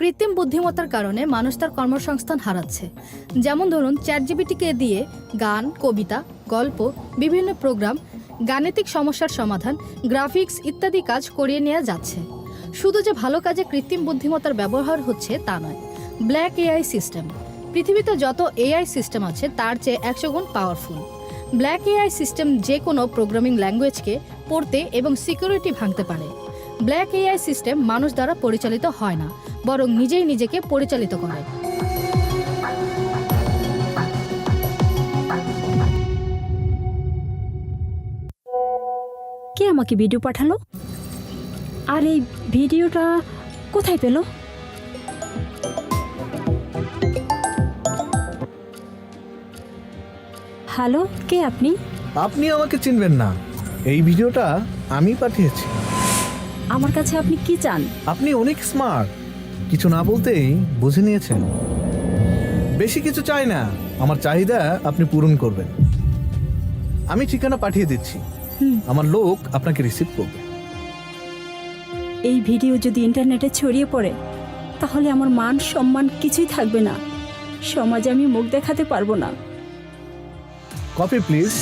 কৃত্রিম বুদ্ধিমত্তার কারণে মানুষ তার কর্মসংস্থান হারাচ্ছে। যেমন ধরুন, চ্যাটজিপিটিকে দিয়ে গান, কবিতা, গল্প, বিভিন্ন প্রোগ্রাম, গাণিতিক সমস্যার সমাধান, গ্রাফিক্স ইত্যাদি কাজ করিয়ে নেওয়া যাচ্ছে। শুধু যে ভালো কাজে কৃত্রিম বুদ্ধিমত্তার ব্যবহার হচ্ছে তা নয়। ব্ল্যাক এআই সিস্টেম, পৃথিবীতে যত এআই সিস্টেম আছে তার চেয়ে 100 গুণ পাওয়ারফুল। ব্ল্যাক এআই সিস্টেম যে কোনো প্রোগ্রামিং ল্যাঙ্গুয়েজকে পড়তে এবং সিকিউরিটি ভাঙতে পারে। ব্ল্যাক এআই সিস্টেম মানুষ দ্বারা পরিচালিত হয় না, বরং নিজেই নিজেকে পরিচালিত করে। কে আমাকে ভিডিও পাঠালো? আর এই ভিডিওটা কোথায় পেল? হ্যালো, কে আপনি? আপনি আমাকে চিনবেন না, এই ভিডিওটা আমি পাঠিয়েছি। আমার কাছে আপনি কি চান? আপনি অনেক স্মার্ট, কিছু না বলতেই বুঝে নিয়েছেন। বেশি কিছু চাই না, আমার চাহিদা আপনি পূরণ করবেন। আমি ঠিকানা পাঠিয়ে দিচ্ছি, আমার লোক আপনাকে রিসিভ করবে। এই ভিডিও যদি ইন্টারনেটে ছড়িয়ে পড়ে তাহলে আমার মান সম্মান কিছুই থাকবে না, সমাজে আমি মুখ দেখাতে পারবো না। Copy please.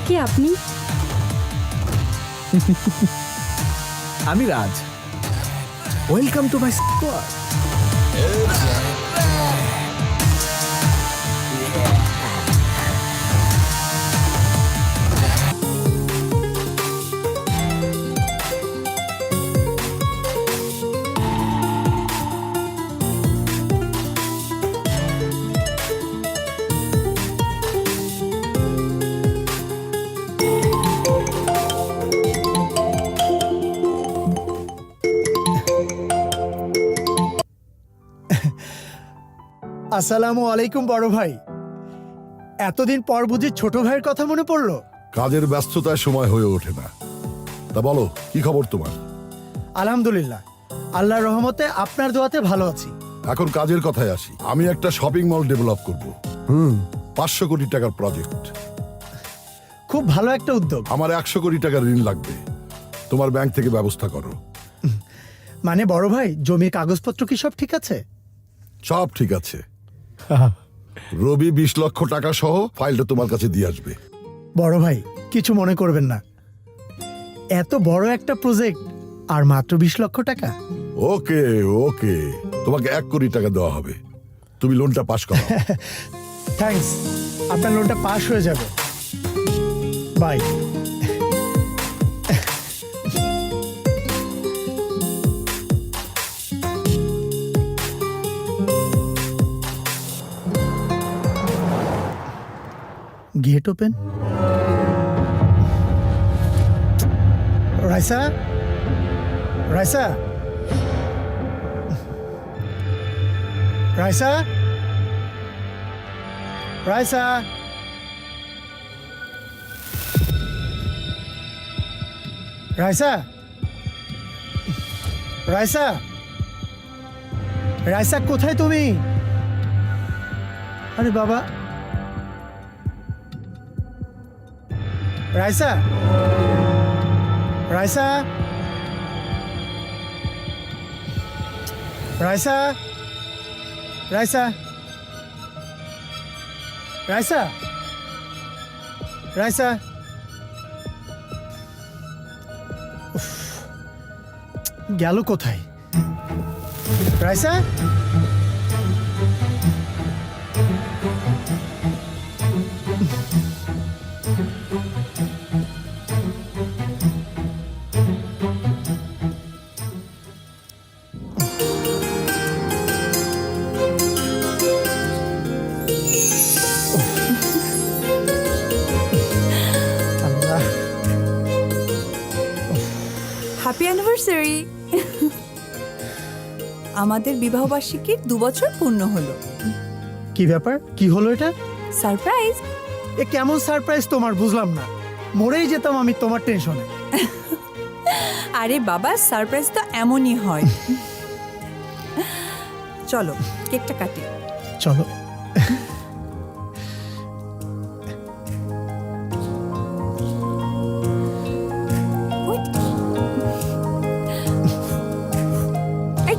কে আপনি? আমি রাজ, ওয়েলকাম টু মাই স্কোয়াড। আসসালামু আলাইকুম বড় ভাই। এতদিন পর বুঝি ছোট ভাইয়ের কথা মনে পড়লো? কাজের ব্যস্ততায় সময় হয়ে ওঠে না। তা বলো, কি খবর তোমার? আলহামদুলিল্লাহ, আল্লাহর রহমতে আপনার দোয়াতে ভালো আছি। এখন কাজের কথায় আসি। আমি একটা শপিং মল ডেভেলপ করব। 500 কোটি টাকার প্রজেক্ট। খুব ভালো একটা উদ্যোগ। আমার 100 কোটি টাকার ঋণ লাগবে, তোমার ব্যাংক থেকে ব্যবস্থা করো। মানে বড় ভাই, জমির কাগজপত্র কি সব ঠিক আছে? সব ঠিক আছে। রবি 20 লক্ষ টাকা সহ ফাইলটা তোমার কাছে দিয়ে আসবে। বড় ভাই, কিছু মনে করবেন না, এত বড় একটা প্রজেক্ট আর মাত্র 20 লক্ষ টাকা? ওকে ওকে, তোমাকে 1 কোটি টাকা দেওয়া হবে, তুমি লোনটা পাস করো। থ্যাঙ্কস, আপনার লোনটা পাস হয়ে যাবে। Bye. Gate open. Raisa, Raisa, Raisa, Raisa, Raisa, Raisa, Raisa, কোথায় তুমি? আরে বাবা, রাইসা, রাইসা, রাইসা, রাইসা, রাইসা, রাইসা, উফ, গেল কোথায়? Raisa, happy anniversary. আমাদের বিবাহবার্ষিকীর 2 বছর পূর্ণ হলো। কি ব্যাপার, কি হলো এটা? সারপ্রাইজ। এ কেমন সারপ্রাইজ তোমার, বুঝলাম না। মরেই যেতাম আমি তোমার টেনশনে। আরে বাবা, সারপ্রাইজ তো এমনই হয়। চলো কেকটা কাটি। চলো। ওই। এই।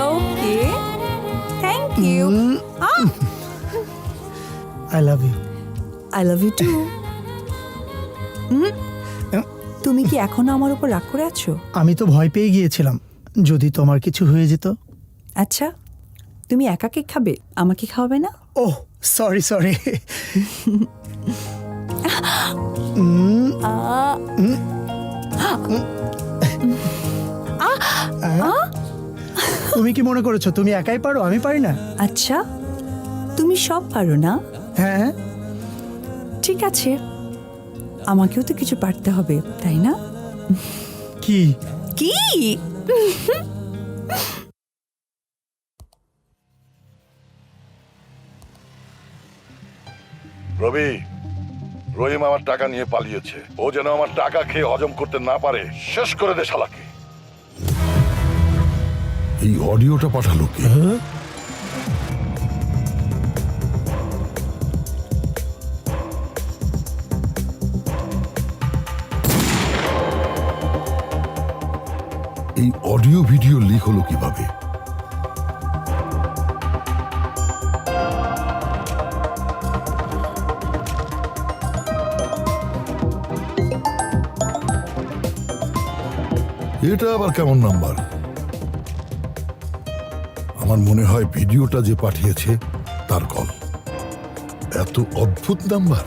Okay, thank you. I love you. I love you too. তুমি কি এখনো আমার উপর রাগ করে আছো? আমি তো ভয় পেয়ে গিয়েছিলাম যদি তোমার কিছু হয়ে যেত। আচ্ছা, তুমি একা কেক খাবে, আমাকে খাওয়াবে না? Oh sorry sorry. তুমি কি মনে করেছো তুমি একাই পারো, আমি পারি না? আচ্ছা, তুমি সব পারো না? হ্যাঁ, ঠিক আছে, আমাকেও তো কিছু পারতে হবে, তাই না? কি? কি? রবি, রহিম আমার টাকা নিয়ে পালিয়েছে। ও যেন আমার টাকা খেয়ে হজম করতে না পারে, শেষ করে দে শালাকে। এই অডিওটা পাঠালো কে? এই অডিও ভিডিও লিক হলো কিভাবে? এটা আবার কেমন নাম্বার? আমার মনে হয় ভিডিওটা যে পাঠিয়েছে তার কল। এত অদ্ভুত নাম্বার।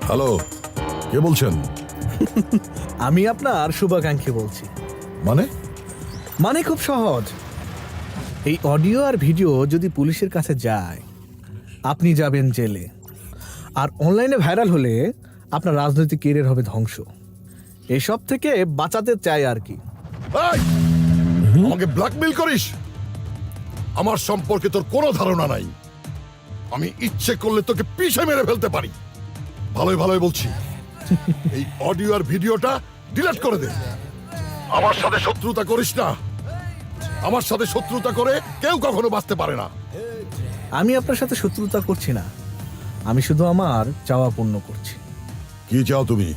হ্যালো, কে বলছেন? আমি আপনার শুভাকাঙ্ক্ষী বলছি। মানে খুব সহজ। এই অডিও আর ভিডিও যদি পুলিশের কাছে যায়, আপনি যাবেন জেলে। আর অনলাইনে ভাইরাল হলে আপনার রাজনৈতিক কেরিয়ার হবে ধ্বংস। এসব থেকে বাঁচাতে চাই আর কি। এই, আমাকে ব্ল্যাকমেইল করিস? আমার সম্পর্কে তোর কোনো ধারণা নাই। আমি ইচ্ছে করলে তোকে পিষে মেরে ফেলতে পারি। ভালোই ভালোই বলছি, এই অডিও আর ভিডিওটা ডিলিট করে দে। আমার সাথে শত্রুতা করিস না। আমার সাথে শত্রুতা করে কেউ কখনো বাঁচতে পারে না। আমি আপনার সাথে শত্রুতা করছি না, আমি শুধু আমার চাওয়া পূর্ণ করছি। কি চাও তুমি?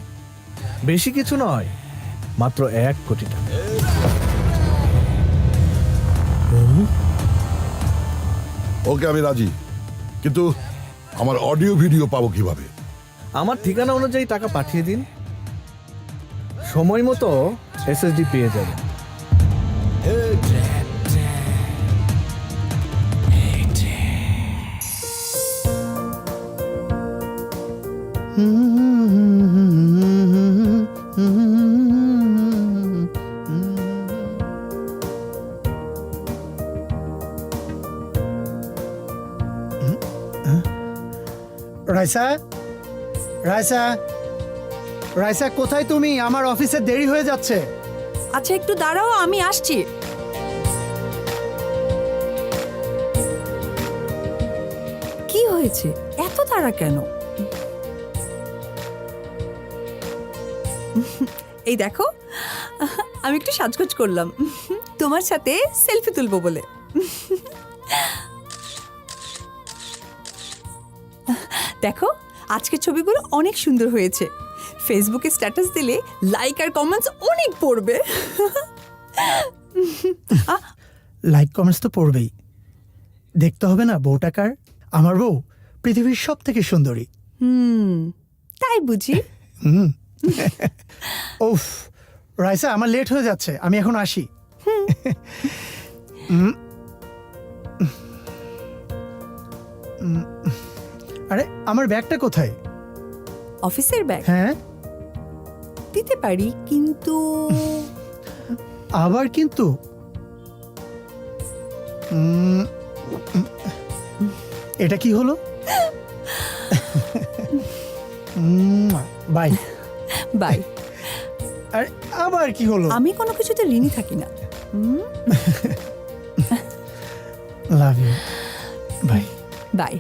বেশি কিছু নয়, মাত্র 1 কোটি টাকা। ওকে, আমি রাজি, কিন্তু আমার অডিও ভিডিও পাবো কিভাবে? আমার ঠিকানা অনুযায়ী টাকা পাঠিয়ে দিন, সময় মতো এসএসডি পেয়ে যাবেন। রাইসা, রাইসা, রাইসা কোথায় তুমি? আমার অফিসে দেরি হয়ে যাচ্ছে। আচ্ছা একটু দাঁড়াও, আমি আসছি। কি হয়েছে, এত তাড়া কেন? এই দেখো, আমি একটু সাজগোজ করলাম তোমার সাথে সেলফি তুলবো বলে। দেখো, আজকের ছবিগুলো অনেক সুন্দর হয়েছে। ফেসবুকে স্ট্যাটাস দিলে লাইক আর কমেন্টস অনেক পড়বে। লাইক কমেন্টস তো পড়বেই, দেখতে হবে না বউটা কার? আমার বউ পৃথিবীর সব থেকে সুন্দরী। তাই বুঝি? ওফ রাইসা, আমার লেট হয়ে যাচ্ছে, আমি এখন আসি। আরে আমার ব্যাগটা কোথায়? অফিসের ব্যাগ হ্যাঁ, দিতে পারি, কিন্তু আবার কিন্তু? এটা কি হলো? বাই। বাই। আর আবার কি হলো? আমি কোনো কিছুতে ঋণী থাকি না। Love you. বাই। বাই।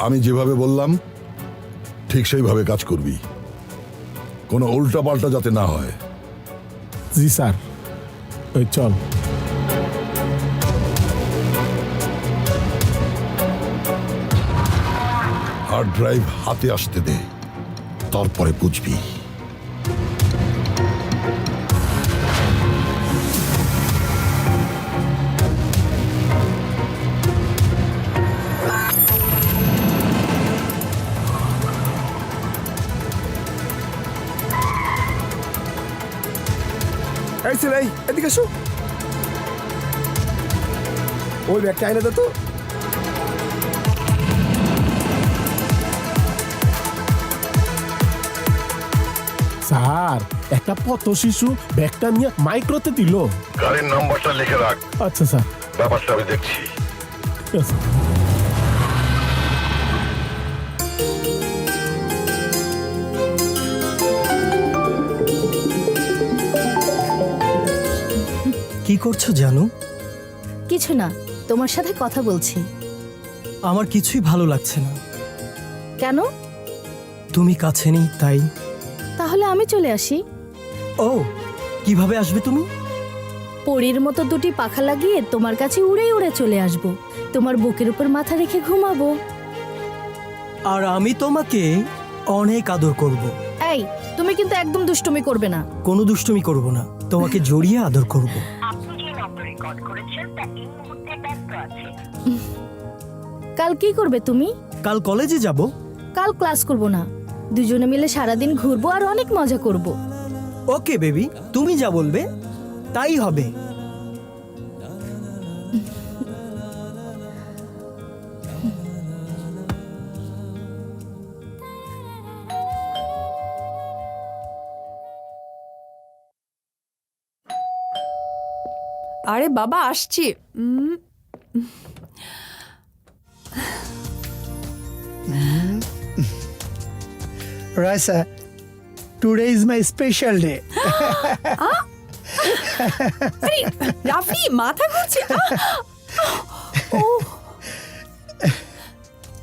আমি যেভাবে বললাম ঠিক সেইভাবে কাজ করবি, কোনো উল্টা পাল্টা যাতে না হয়। জি স্যার, ওই চল। হার্ড ড্রাইভ হাতে আসতে দে, তারপরে বুঝবি। এই ছেলে, এদিকে এসো। ওই ব্যাগটা আইনে দে তো। স্যার, একটা পথ শিশু ব্যাগটা নিয়ে মাইক্রোতে দিল। গাড়ির নাম্বারটা লিখে রাখ, আচ্ছা স্যার, ব্যাপারটা আমি দেখছি। ঠিক আছে। কি করছো জানো? কিছু না, তোমার সাথে কথা বলছি। আমার কিছুই ভালো লাগছে না। কেন? তুমি কাছে নেই তাই। তাহলে আমি চলে আসি। ও, কিভাবে আসবে তুমি? পরীর মতো দুটি পাখা লাগিয়ে তোমার কাছে উড়ে উড়ে চলে আসব। তোমার বুকের উপর মাথা রেখে ঘুমাবো। আর আমি তোমাকে অনেক আদর করব। এই, তুমি কিন্তু একদম দুষ্টুমি করবে না। কোনো দুষ্টুমি করব না, তোমাকে জড়িয়ে আদর করব। কাল কি করবে তুমি? কাল কলেজে যাব। কাল ক্লাস করব না, দুজনে মিলে সারাদিন ঘুরবো আর অনেক মজা করব। ওকে বেবি, তুমি যা বলবে তাই হবে। আরে বাবা, আসছি। Raisa, today is my special day. Rafi, মাথা ঘুরছে।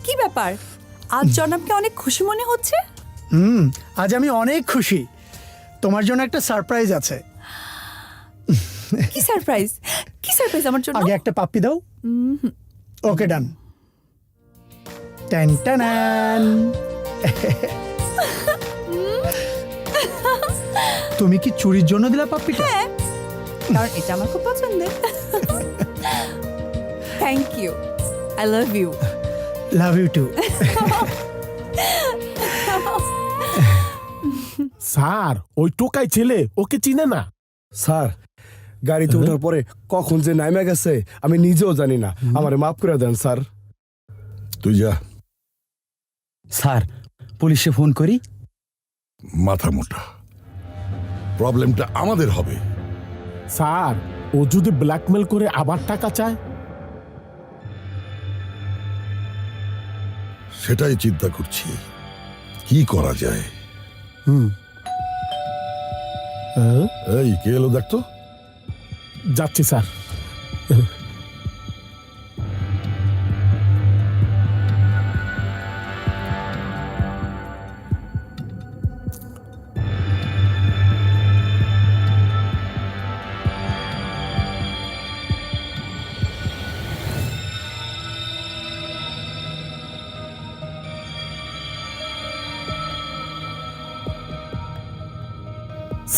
কি ব্যাপার, আজ জনাবকে অনেক খুশি মনে হচ্ছে। আজ আমি অনেক খুশি। তোমার জন্য একটা সারপ্রাইজ আছে। কি সারপ্রাইজ? কি সারপ্রাইজ আমার জন্য? আগে একটা পাপ্পি দাও। ওকে, ডান। টান টানান। তুমি কি চুরির জন্য দিলা পাপ্পিটা? কারণ এটা আমার খুব পছন্দের। Thank you, I love you. Love you too. Sir, ওই টোকাই ছেলে ওকে চিনে না। স্যার, গাড়িতে ওঠার পরে কখন যে নাইমা গেছে আমি নিজেও জানি না। আমারে মাফ করে দেন স্যার। তুই যা। স্যার, পুলিশে ফোন করি। মাথা মোটা, প্রবলেমটা আমাদের হবে। স্যার, ও যদি ব্ল্যাকমেল করে আবার টাকা চায়? সেটাই চিন্তা করছি, কি করা যায়। এই কে এলো দেখতো। যাচ্ছি স্যার।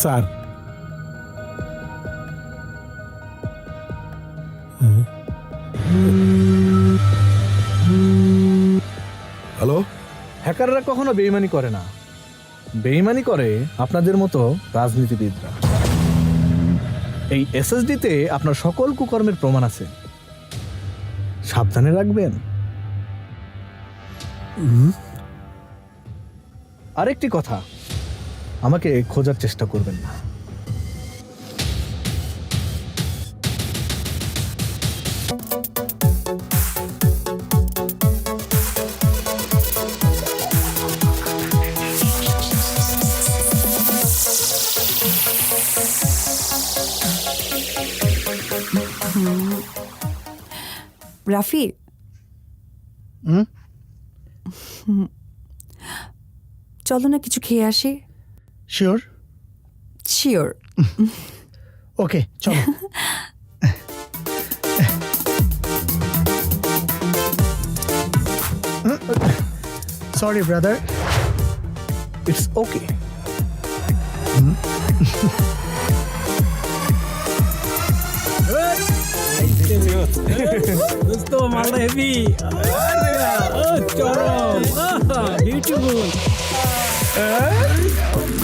Sir, hello. হ্যাকাররা কখনো বেইমানি করে না, বেইমানি করে আপনাদের মতো রাজনীতিবিদরা। এই এসএসডিতে আপনার সকল কুকর্মের প্রমাণ আছে, সাবধানে রাখবেন। আরেকটি কথা, আমাকে খোঁজার চেষ্টা করবেন না। রাফি, হুম? চলো না কিছু খেয়ে আসি। শিওর? শিওর। ওকে, চলো। Sorry brother. It's okay. দোস্ত মালটা হেভি, চরম, বিউটিফুল,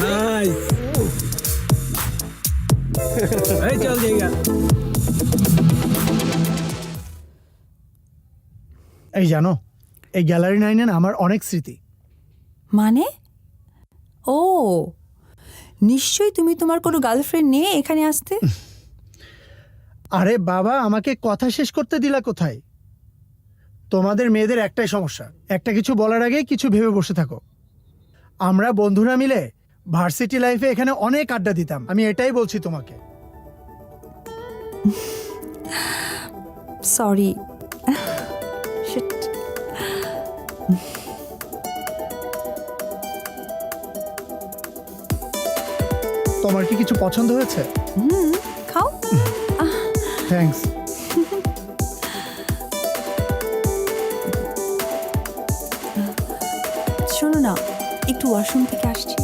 নাইস। এই চল জায়গা। এই জানো, এই গ্যালারি 9 আমার অনেক স্মৃতি। মানে? ও, নিশ্চয়ই তুমি তোমার কোনো গার্লফ্রেন্ড নিয়ে এখানে আসতে। আরে বাবা, আমাকে কথা শেষ করতে দিলা কোথায়? তোমাদের মেয়েদের একটাই সমস্যা, একটা কিছু বলার আগে কিছু ভেবে বসে থাকো। আমরা বন্ধুরা মিলে ভার্সিটি লাইফে এখানে অনেক আড্ডা দিতাম, আমি এটাই বলছি তোমাকে। সরি। তোমার কি কিছু পছন্দ হয়েছে? খাও। থ্যাঙ্কস। শোনো না, একটু ওয়াশরুম থেকে আসছি।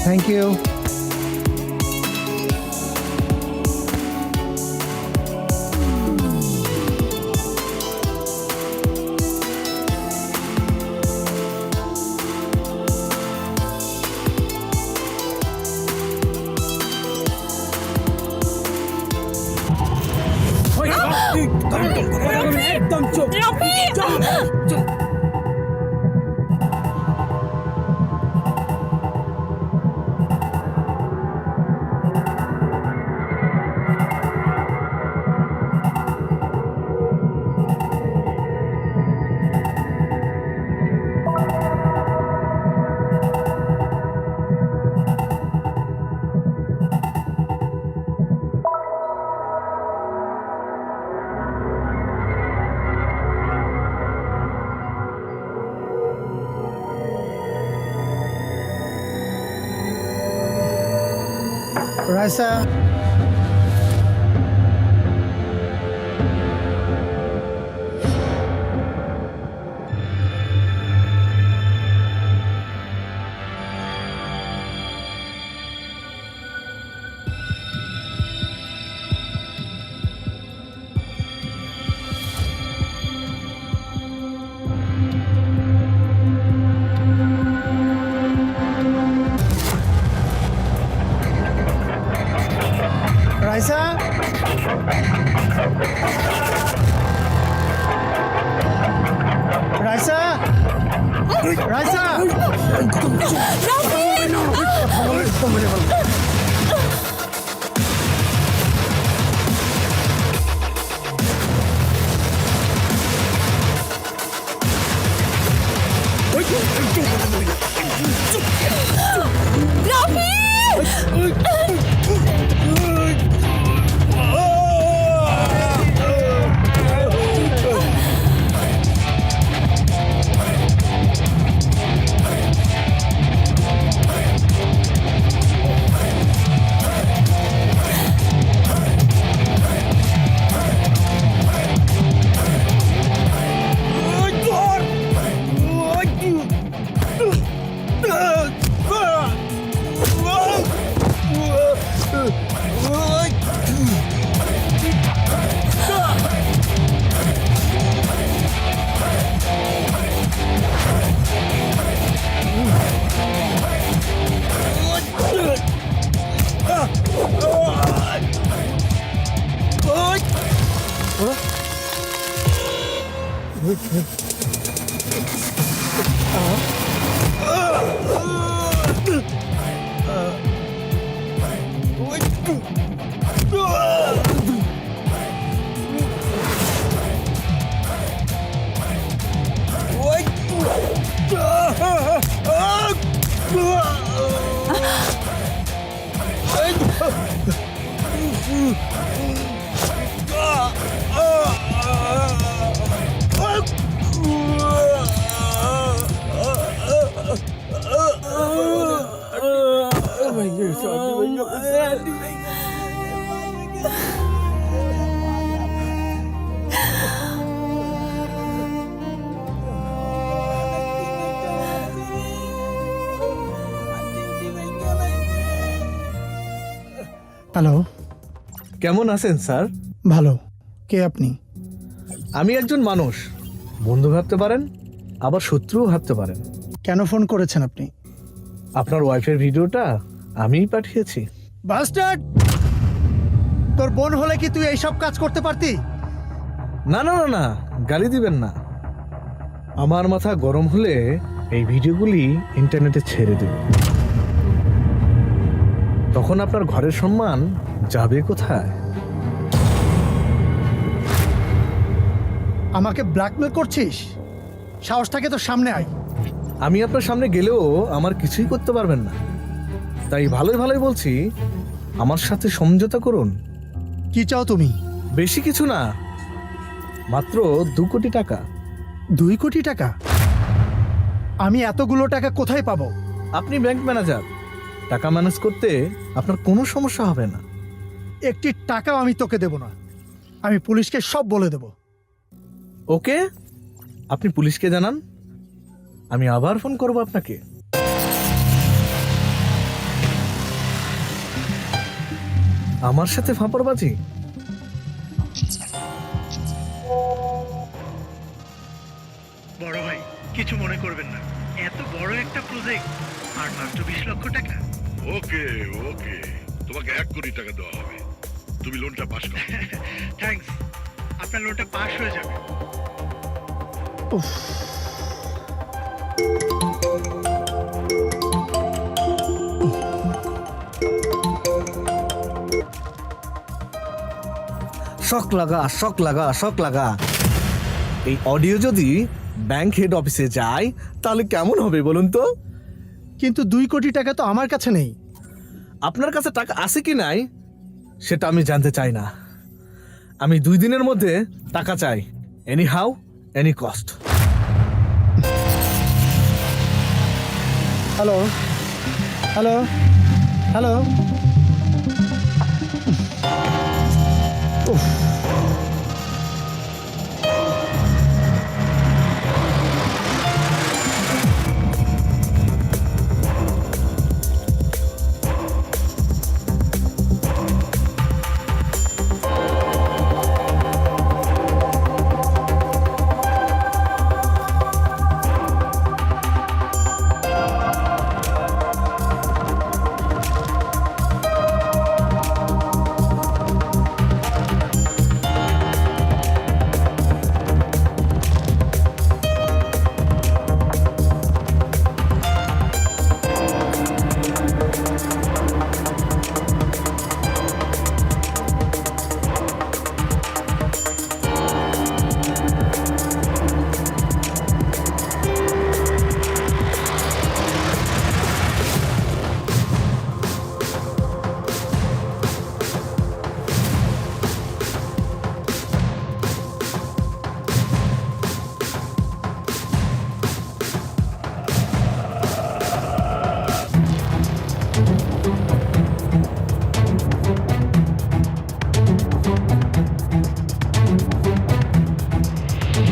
Thank you. একদম চুপ। রাইসা, রাইসা, রাইসা, রাইসা। হ্যালো, কেমন আছেন স্যার? ভালো। কে আপনি? আমি একজন মানুষ, বন্ধু ভাবতে পারেন, আবার শত্রুও ভাবতে পারেন। কেন ফোন করেছেন আপনি? আপনার ওয়াইফের ভিডিওটা আমিই পাঠিয়েছি। বাস্টার্ড! তোর বোন হলে কি তুই এইসব কাজ করতে পারতি? না না না না, গালি দিবেন না। আমার মাথা গরম হলে এই ভিডিওগুলি ইন্টারনেটে ছেড়ে দেব। তখন আপনার ঘরের সম্মান যাবে কোথায়? আমাকে ব্ল্যাকমেল করছিস? সাহস থাকে তো সামনে আয়। আমি আপনার সামনে গেলেও আমার কিছুই করতে পারবেন না। তাই ভালোই ভালোই বলছি, আমার সাথে সমঝোতা করুন। কি চাও তুমি? বেশি কিছু না, মাত্র 2 কোটি টাকা। 2 কোটি টাকা? আমি এতগুলো টাকা কোথায় পাবো? আপনি ব্যাংক ম্যানেজার, টাকা ম্যানেজ করতে আপনার কোনো সমস্যা হবে না। একটি টাকাও আমি তোকে দেব না। আমি পুলিশকে সব বলে দেব। ওকে, আপনি পুলিশকে জানান, আমি আবার ফোন করব আপনাকে। আমার সাথে ফাঁপড়বাজি? বড় ভাই, কিছু মনে করবেন না। এত বড় একটা প্রজেক্ট আর মাত্র 20 লক্ষ টাকা। ওকে ওকে, তোমাকে 1 কোটি টাকা দেওয়া হবে। তুমি লোনটা পাস করো। থ্যাঙ্কস, আপনার লোনটা পাস হয়ে যাবে। শক লাগা শক লাগা শক লাগা। এই অডিও যদি ব্যাংক হেড অফিসে যায় তাহলে কেমন হবে বলুন তো? কিন্তু 2 কোটি টাকা তো আমার কাছে নেই। আপনার কাছে টাকা আছে কি নাই সেটা আমি জানতে চাই না। আমি 2 দিনের মধ্যে টাকা চাই, any how any cost. Hello hello hello.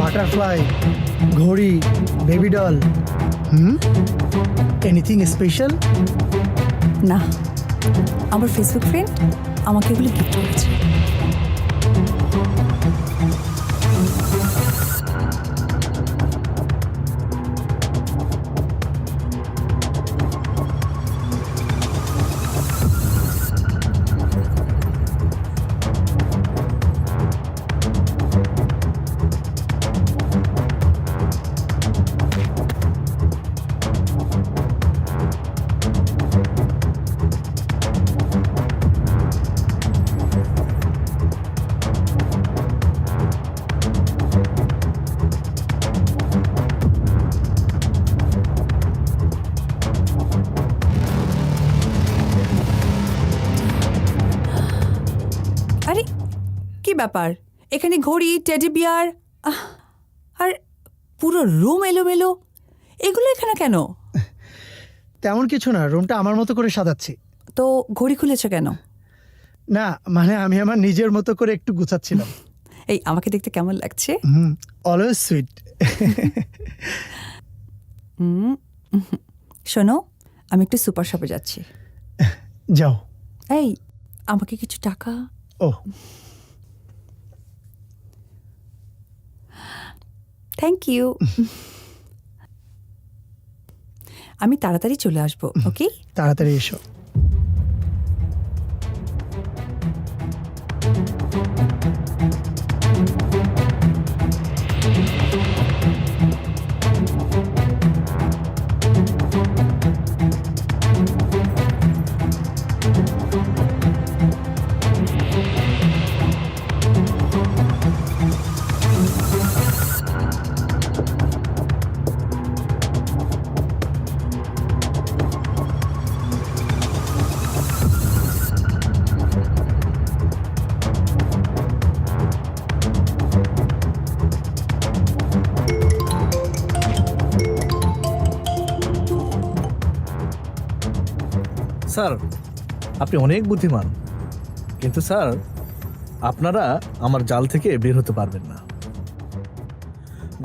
Butterfly, ঘড়ি, বেবি ডল। Anything special? না, আমার ফেসবুক ফ্রেন্ড আমাকে এগুলো গিফট করেছে। আরে কি ব্যাপার, এখানে ঘড়ি, টেডি বিয়ার আর পুরো রুম এলোমেলো, এগুলো এখানে কেন? তেমন কিছু না, রুমটা আমার মতো করে সাজাচ্ছি। তো ঘড়ি খুলেছো কেন? না মানে আমি আমার নিজের মতো করে একটু গুছাচ্ছিলাম। এই আমাকে দেখতে কেমন লাগছে? Always sweet. শোনো, আমি একটু সুপার শপে যাচ্ছি। যাও। এই আমাকে কিছু টাকা? ও থ্যাংক ইউ। আমি তাড়াতাড়ি চলে আসবো, ওকে? তাড়াতাড়ি এসো। স্যার, আপনি অনেক বুদ্ধিমান, কিন্তু স্যার আপনারা আমার জাল থেকে বের হতে পারবেন না।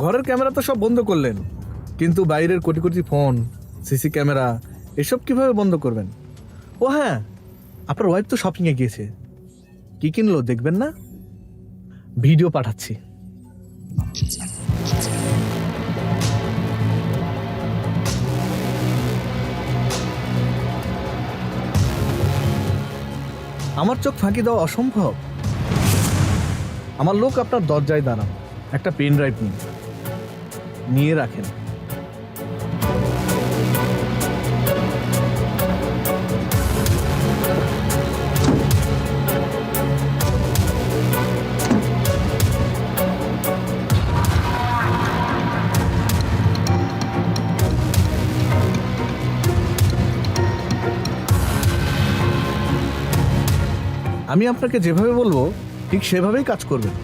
ঘরের ক্যামেরা তো সব বন্ধ করলেন, কিন্তু বাইরের crore crore phone, CC camera এসব কিভাবে বন্ধ করবেন? ও হ্যাঁ, আপনার ওয়াইফ তো শপিংয়ে গিয়েছে, কি কিনলো দেখবেন না? ভিডিও পাঠাচ্ছি। আমার চোখ ফাঁকি দেওয়া অসম্ভব। আমার লোক আপনার দরজায় দাঁড়ান, একটা পেন ড্রাইভ নিয়ে রাখেন। আমি আপনাকে যেভাবে বলবো ঠিক সেভাবেই কাজ করবেন।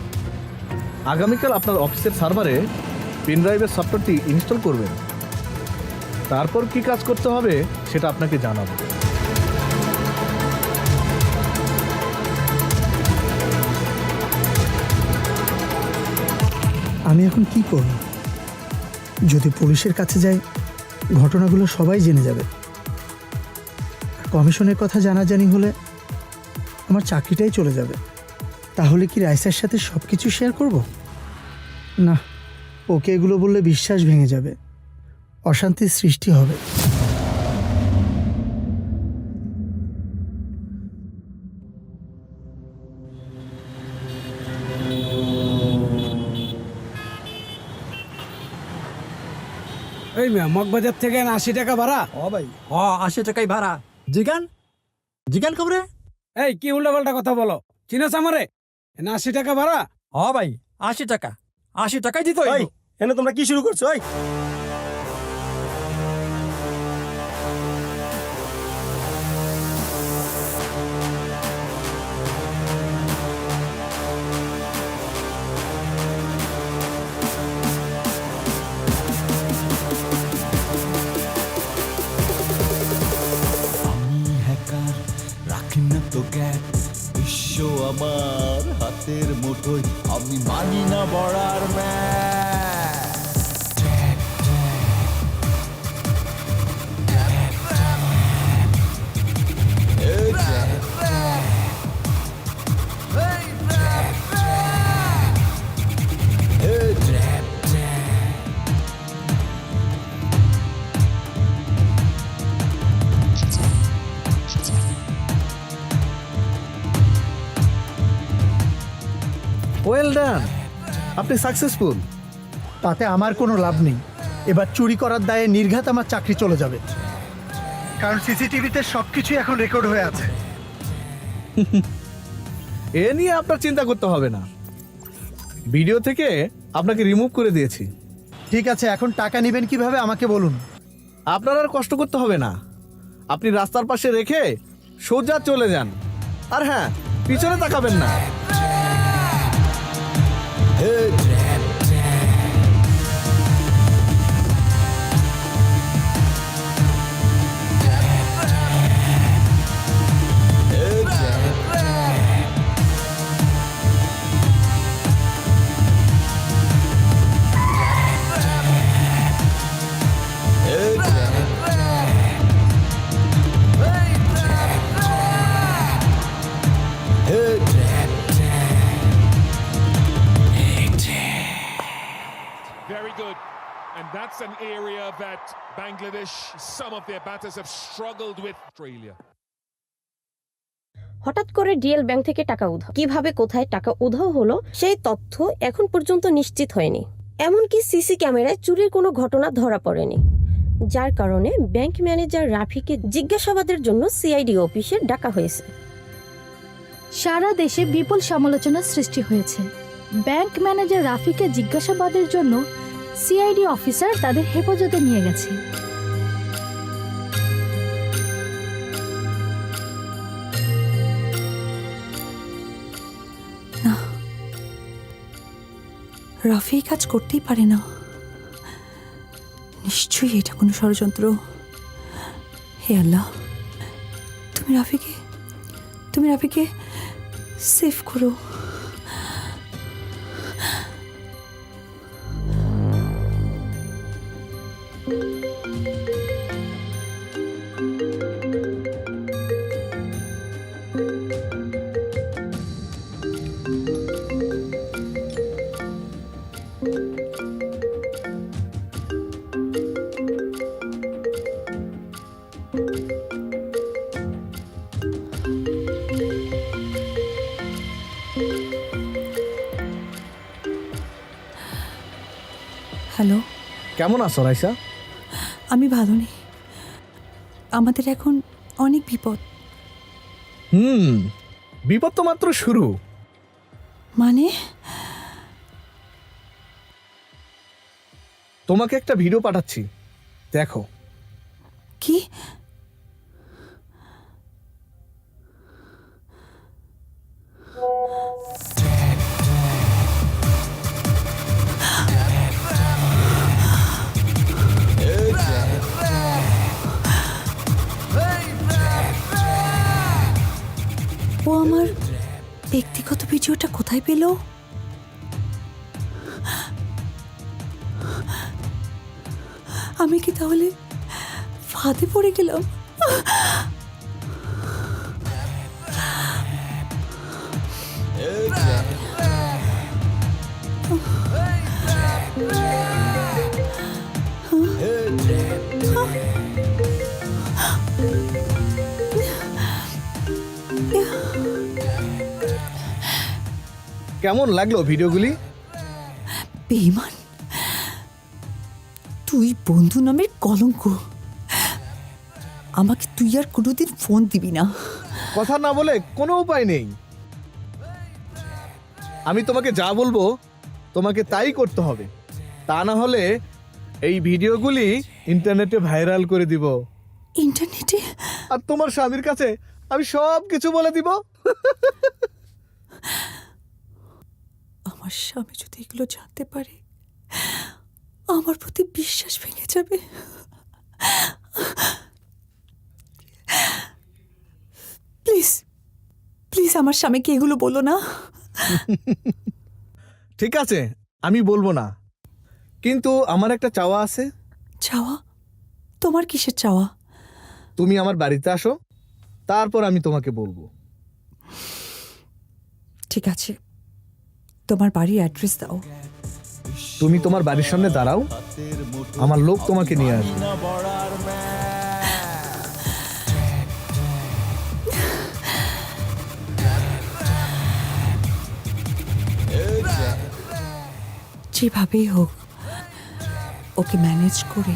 আগামীকাল আপনার অফিসের সার্ভারে পেন ড্রাইভের সফটওয়্যারটি ইনস্টল করবেন। তারপর কি কাজ করতে হবে সেটা আপনাকে জানাবো। আমি এখন কি করব? যদি পুলিশের কাছে যাই, ঘটনাগুলো সবাই জেনে যাবে। কমিশনের কথা জানাজানি হলে আমার চাকরিটাই চলে যাবে। তাহলে কি রাইসার সাথে সব কিছু শেয়ার করব? না, ওকে এগুলো বললে বিশ্বাস ভেঙে যাবে, অশান্তির সৃষ্টি হবে। এই মগবাজার থেকে 80 টাকা ভাড়া। ও ভাই, 80 টাকাই ভাড়া। জিগান জিগান খবরে। এই কি উল্টাপাল্টা কথা বলো, চিনোস আমারে? 80 টাকা ভাড়া। ভাই 80 টাকা, 80 টাকাই দিতে হইব। এনে তোমরা কি শুরু করছো? রাখি না তো গ্যাপ, বিশ্ব আমার হাতের মুঠোয়, আমি মানি না বড়ার ওয়েল ডান, আপনি সাকসেসফুল। তাতে আমার কোনো লাভ নেই। এবার চুরি করার দায়ে নির্ঘাত আমার চাকরি চলে যাবে, কারণ সিসিটিভিতে সবকিছু এখন রেকর্ড হয়ে আছে। এ নিয়ে আপনার চিন্তা করতে হবে না, ভিডিও থেকে আপনাকে রিমুভ করে দিয়েছি। ঠিক আছে, এখন টাকা নেবেন কিভাবে আমাকে বলুন। আপনার আর কষ্ট করতে হবে না, আপনি রাস্তার পাশে রেখে সোজা চলে যান, আর হ্যাঁ, পিছনে তাকাবেন না। area that Bangladesh, some of their batters have struggled with Australia. হঠাৎ করে ডিএল ব্যাংক থেকে টাকা উধাও, কিভাবে কোথায় টাকা উধাও হলো সেই তথ্য এখন পর্যন্ত নিশ্চিত হয়নি। এমনকি সিসি ক্যামেরায় চুরির কোনো ঘটনা ধরা পড়েনি, যার কারণে ব্যাংক ম্যানেজার রাফিকে জিজ্ঞাসাবাদের জন্য সিআইডি অফিসে ডাকা হয়েছে। সারা দেশে বিপুল সমালোচনার সৃষ্টি হয়েছে। ব্যাংক ম্যানেজার রাফিকে জিজ্ঞাসাবাদের জন্য সিআইডি অফিসার তাদের হেফাজতে নিয়ে গেছে। না, রাফি এই কাজ করতেই পারে না। নিশ্চয়ই এটা কোনো ষড়যন্ত্র। হে আল্লাহ, তুমি রাফিকে সেভ করো। হ্যালো, কেমন আছো রাইসা? আমি ভালো নেই। আমাদের এখন অনেক বিপদ। বিপদ তো মাত্র শুরু। মানে? তোমাকে একটা ভিডিও পাঠাচ্ছি, দেখো। কি? ও আমার ব্যক্তিগত ভিডিওটা কোথায় পেল? আমি কি তাহলে ফাঁদে পড়ে গেলাম? কেমন লাগলো ভিডিওগুলি? বেঈমান, তুই বন্ধু নামের কলঙ্ক। আমাকে তুই আর কোনোদিন ফোন দিবি না। কথা না বলে কোনো উপায় নেই। আমি তোমাকে যা বলবো তোমাকে তাই করতে হবে, তা না হলে এই ভিডিওগুলি ইন্টারনেটে ভাইরাল করে দিব। ইন্টারনেটে? আর তোমার স্বামীর কাছে আমি সব কিছু বলে দিব। আমার স্বামী যদি এগুলো জানতে পারে, আমার প্রতি বিশ্বাস ভেঙে যাবে। প্লিজ প্লিজ আমার স্বামীকে এগুলো বলো না। ঠিক আছে, আমি বলবো না, কিন্তু আমার একটা চাওয়া আছে। চাওয়া? তোমার কিসের চাওয়া? তুমি আমার বাড়িতে আসো, তারপর আমি তোমাকে বলবো। ঠিক আছে, তোমার বাড়ির অ্যাড্রেস দাও। তুমি তোমার বাড়ির সামনে দাঁড়াও, আমার লোক তোমাকে নিয়ে আসবে। যেভাবেই হোক ওকে ম্যানেজ করে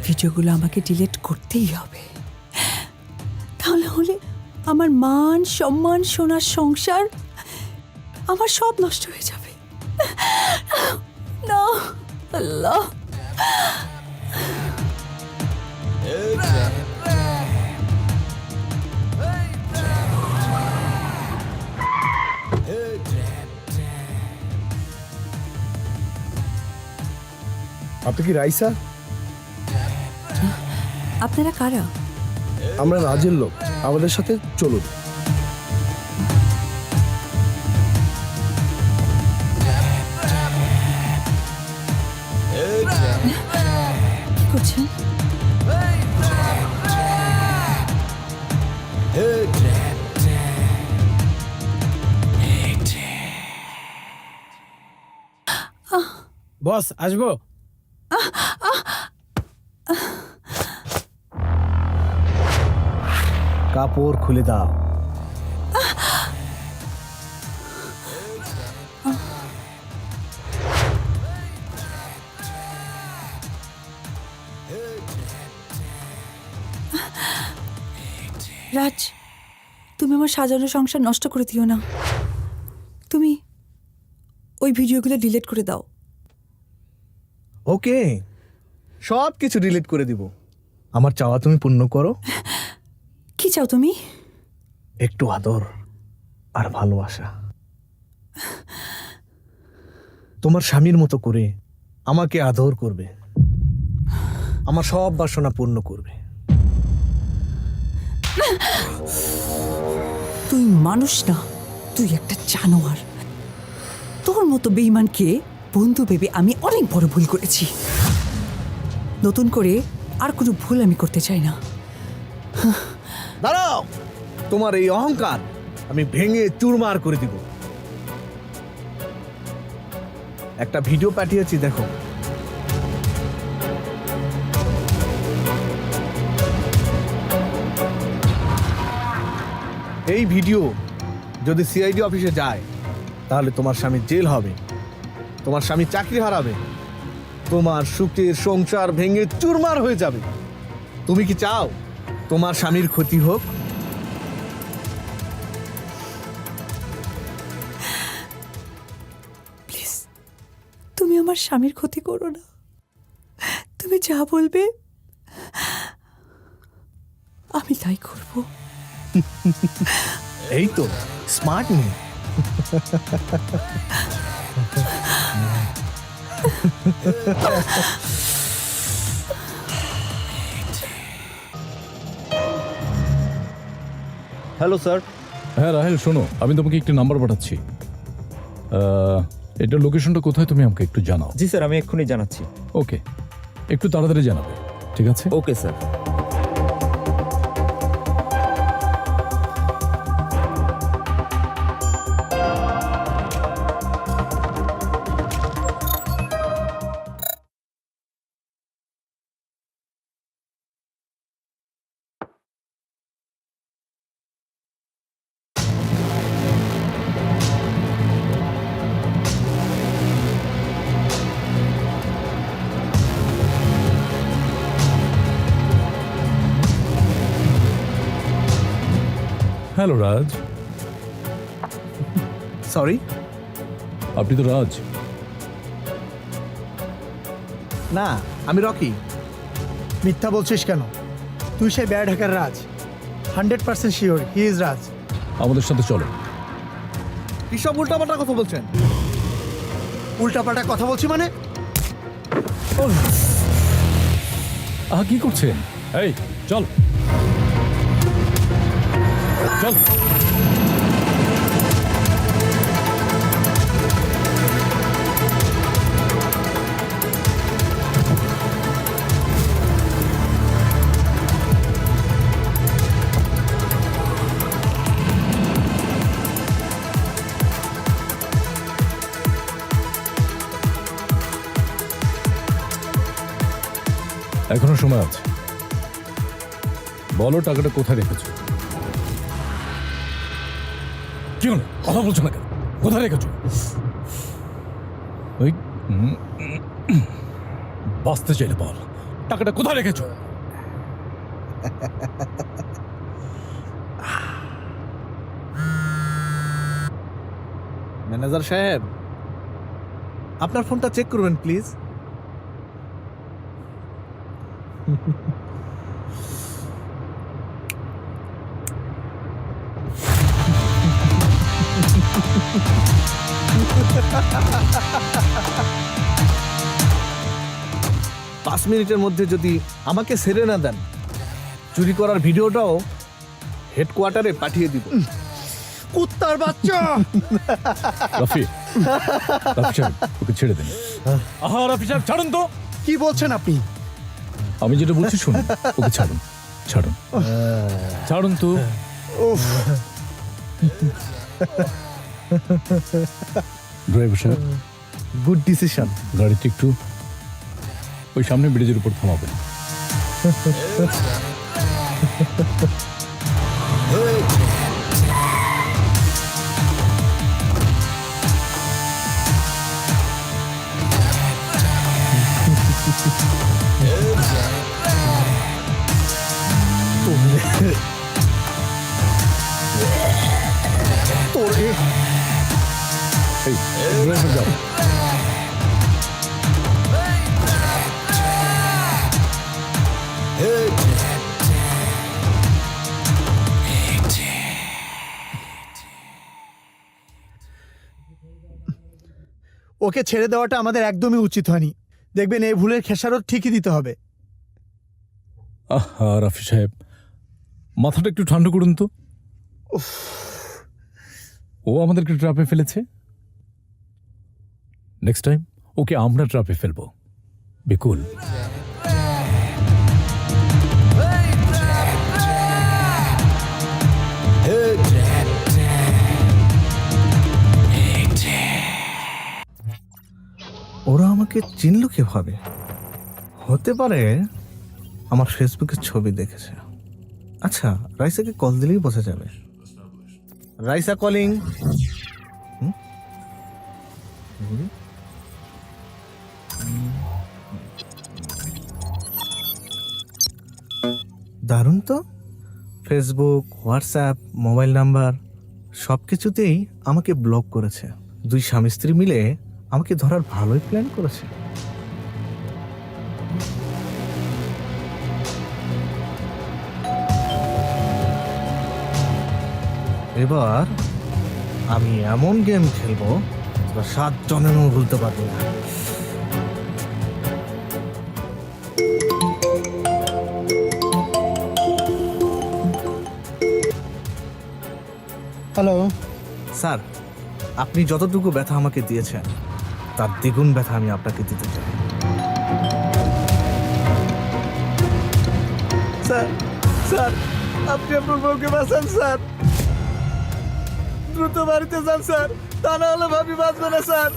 ভিডিওগুলো আমাকে ডিলিট করতেই হবে। তাহলে হলে আমার মান সম্মান, সোনার সংসার, আমার সব নষ্ট হয়ে যাবে। না আল্লাহ, আপনি কি রাইসা? আপনারা কারা? আমরা রাজের লোক, আমাদের সাথে চলুন। কি করছেন? বস আসবো? কাপড় খুলে দাও। রাজ, তুমি আমার সাজানো সংসার নষ্ট করে দিও না। তুমি ওই ভিডিওগুলো ডিলিট করে দাও। ওকে, সব কিছু ডিলিট করে দিব। আমার চাওয়া তুমি পূর্ণ করো। কি চাও তুমি? একটু আদর আর ভালোবাসা। তোমার স্বামীর মতো করে আমাকে আদর করবে, আমার সব বাসনা পূর্ণ করবে। তুই মানুষ না, তুই একটা জানোয়ার। তোর মতো বেঈমানকে বন্ধু ভেবে আমি অনেক বড় ভুল করেছি। নতুন করে আর কোনো ভুল আমি করতে চাই না। দাঁড়াও, তোমার এই অহংকার আমি ভেঙে চুরমার করে দিব। একটা ভিডিও পাঠিয়েছি, দেখো। এই ভিডিও যদি সিআইডি অফিসে যায় তাহলে তোমার স্বামী জেল হবে, তোমার স্বামী চাকরি হারাবে, তোমার সুখের সংসার ভেঙে চুরমার হয়ে যাবে। তুমি কি চাও তোমার স্বামীর ক্ষতি হোক? প্লিজ, তুমি আমার স্বামীর ক্ষতি করো না। তুমি যা বলবে আমি তাই করব। এই তো স্মার্ট মেয়ে। Hello sir. হ্যাঁ রাহেল, শোনো, আমি তোমাকে একটি নাম্বার পাঠাচ্ছি। এটার লোকেশনটা কোথায় তুমি আমাকে একটু জানাও। জি স্যার, আমি এক্ষুনি জানাচ্ছি। ওকে, একটু তাড়াতাড়ি জানাবে, ঠিক আছে? Okay sir. হ্যালো রাজ। সরি, আপনি তো রাজ? না, আমি রকি। মিথ্যা বলছিস কেন? তুই সেই বেড়া ঢাকার রাজ। 100% শিওর হি ইজ রাজ। আমাদের সাথে চলো। কি সব উল্টাপাল্টা কথা বলছেন? উল্টাপাল্টা কথা বলছি মানে? কি করছেন? এই চল চল। এখনো সময় আছে, বলো টাকাটা কোথায় রেখেছো? কি হলো, কথা বলছো না কেন? কোথায় রেখেছো? ওই বাঁচতে চাইলে বল, টাকাটা কোথায় রেখেছো? ম্যানেজার সাহেব, আপনার ফোনটা চেক করবেন প্লিজ। পাঁচ মিনিটের মধ্যে যদি আমাকে ছেড়ে না দেন, চুরি করার ভিডিওটাও হেডকোয়ার্টারে পাঠিয়ে দিব। কুত্তার বাচ্চা! রাফি, রাফি সাহেব, ওকে ছেড়ে দেন। রাফি সাহেব, ছাড়ুন তো। কি বলছেন আপনি? আমি যেটা বলছি শুনুন, ওকে ছাড়ুন, ছাড়ুন, ছাড়ুন তো। ড্রাইভার সাহেব, গুড ডিসিশন। গাড়িতে একটু ওই সামনে ব্রিজের উপর থামাবেন। এই, ড্রাইভার যাও। ওকে ছেড়ে দেওয়াটা আমাদের একদমই উচিত হয়নি। দেখবেন এই ভুলের খেসারত ঠিকই দিতে হবে। আহা রাফি সাহেব, মাথাটা একটু ঠান্ডা করুন তো। ও আমাদেরকে ট্রাপে ফেলেছে, নেক্সট টাইম ওকে আমরা ট্রাপে ফেলবো। বিকুল, ওরা আমাকে চিনল কিভাবে? হতে পারে আমার ফেসবুকের ছবি দেখেছে। আচ্ছা, রাইসাকে কল দিলেই বোঝা যাবে। রাইসা কলিং। দারুণ তো, ফেসবুক, হোয়াটসঅ্যাপ, মোবাইল নাম্বার সব কিছুতেই আমাকে ব্লক করেছে। দুই স্বামী স্ত্রী মিলে আমাকে ধরার ভালোই প্ল্যান করেছে। এবার আমি এমন গেম খেলবো তোরা 7 জনেরও ভুলতে পারবি না। হ্যালো স্যার, আপনি যতটুকু ব্যথা আমাকে দিয়েছেন তার দ্বিগুণ ব্যথা আমি আপনাকে দিতে চাই। স্যার, স্যার আপনি আপনার বউকে বাঁচান স্যার। দ্রুত বাড়িতে যান স্যার, তা না হলে ভাবি বাঁচবে না স্যার।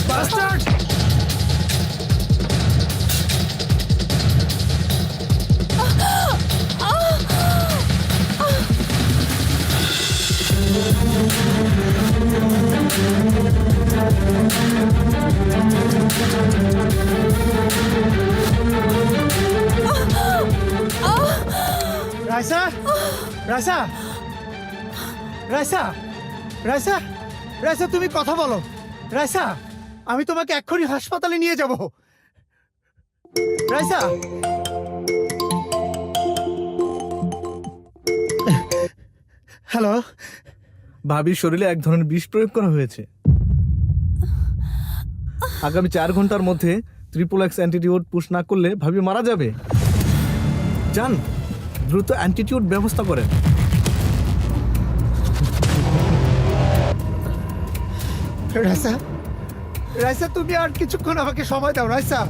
Bastard! রাইসা, রাইসা, রাইসা, রাইসা, রাইসা তুমি কথা বলো। রাইসা, আমি তোমাকে এক্ষুনি হাসপাতালে নিয়ে যাব। রাইসা, হ্যালো। ভাবির শরীরে এক ধরনের বিষ প্রয়োগ করা হয়েছে। আগামী 4 ঘন্টার মধ্যে XXX অ্যান্টিটিউড পুশ না করলে ভাবি মারা যাবে। যান, দ্রুত অ্যান্টিটিউড ব্যবস্থা করেন। রাইসা, রাইসা তুমি আর কিছুক্ষণ আমাকে সময় দাও। রাইসা,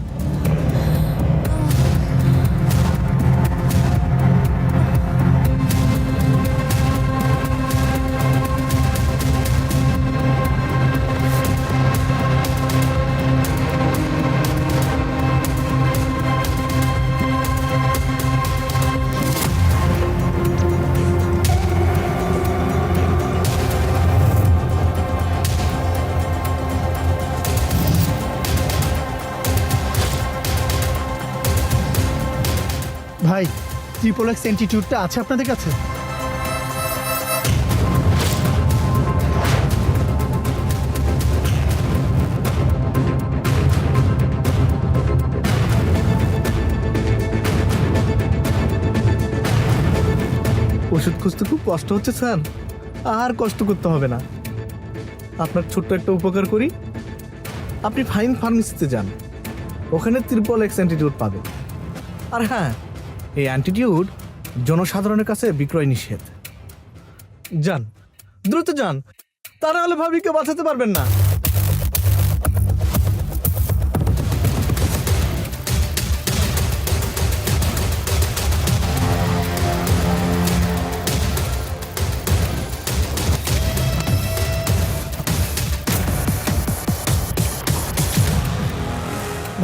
ভাই XXX অ্যান্টিটিউডটা আছে আপনাদের কাছে? ওষুধ খুঁজতে খুব কষ্ট হচ্ছে স্যার। আর কষ্ট করতে হবে না। আপনার ছোট্ট একটা উপকার করি, আপনি ফাইন ফার্মেসিতে যান, ওখানে XXX অ্যান্টিটিউড পাবেন। আর হ্যাঁ, এই অ্যান্টিটিউড জনসাধারণের কাছে বিক্রয় নিষেধ। যান, দ্রুত যান, তা নাহলে ভাবিকে বাঁচাতে পারবেন না।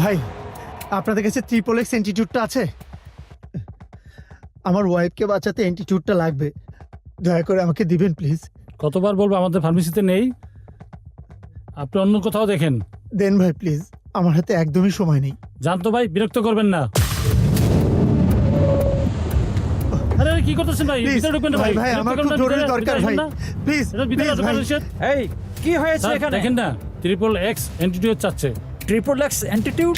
ভাই আপনাদের কাছে XXX অ্যান্টিটিউডটা আছে? আমার ওয়াইফকে বাঁচাতে অ্যান্টিটিউডটা লাগবে, দয়া করে আমাকে দিবেন প্লিজ। কতবার বলবো আমাদের ফার্মেসিতে নেই, আপনি অন্য কোথাও দেখেন। দেন ভাই প্লিজ, আমার হাতে একদমই সময় নেই। জানতো ভাই, বিরক্ত করবেন না। আরে কি করতেছেন ভাই? Please, ভিতরে ঢুকবেন না ভাই। ভাই আমার খুব জরুরি দরকার ভাই, প্লিজ ভিতরে ভাই। এই কি হয়েছে এখানে? দেখেন না, XXX অ্যান্টিটিউড চাচ্ছে। XXX অ্যান্টিটিউড?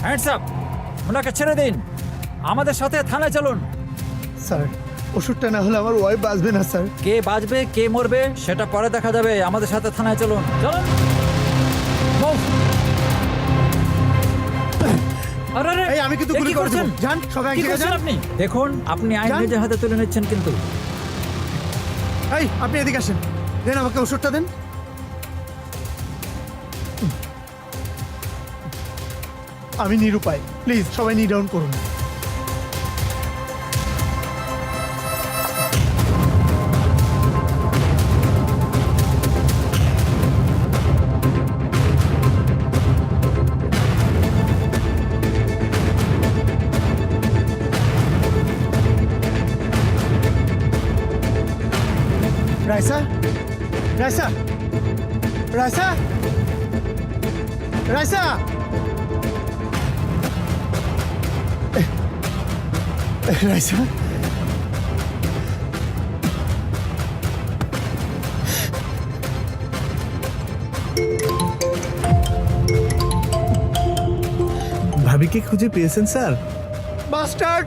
হ্যান্ডস আপ, ওনাকে ছেড়ে দিন, আমাদের সাথে থানায় চলুন। স্যার ওষুধটা না হলে আমার ওয়াইফ বাঁচবে না স্যার। কে বাঁচবে কে মরবে সেটা পরে দেখা যাবে, আমাদের সাথে থানায় চলুন। চলুন। এই আমি কিন্তু গুলি করে দেব। যান সবাই কি একদিকে করছেন যান। আপনি? দেখুন আপনি আইন যান। নিজের হাতে তুলে নিচ্ছেন কিন্তু। এই আপনি এদিকে আসেন, দেন আমাকে ওষুধটা দেন। আমি নিরুপায়, প্লিজ সবাই নি ডাউন করুন। রাইসা, রাইসা, রাইসা, রাইসা, রাইসা, ভাবিকে খুঁজে পেয়েছেন স্যার? বাস্টার্ড!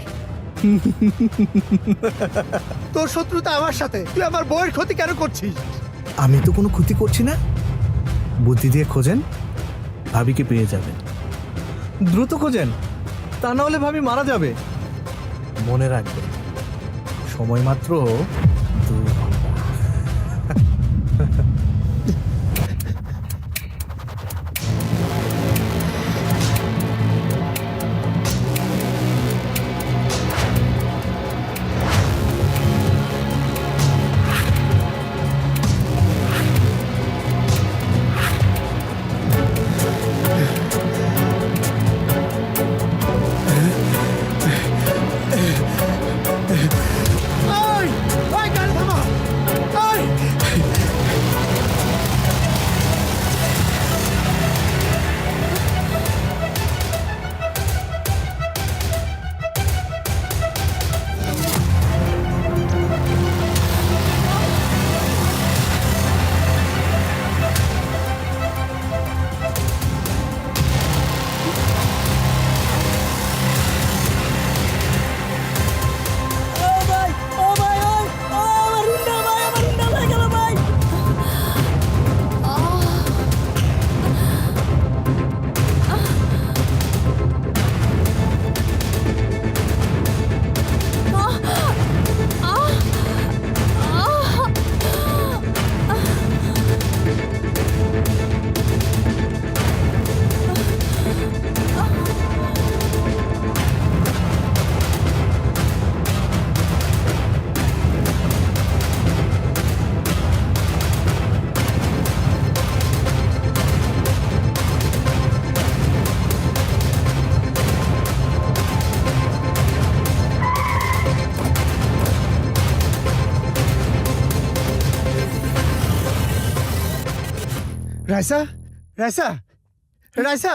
তোর শত্রুতা আমার সাথে, তুই আমার বউয়ের ক্ষতি কেন করছিস? আমি তো কোনো ক্ষতি করছি না। বুদ্ধি দিয়ে খোঁজেন, ভাবিকে পেয়ে যাবেন। দ্রুত খোঁজেন, তা না হলে ভাবি মারা যাবে। মনে রাখবেন, সময় মাত্র 2 ঘন্টা। ওই, ওই গাড়ি থামা, ওই! রাইসা, রাইসা, রাইসা,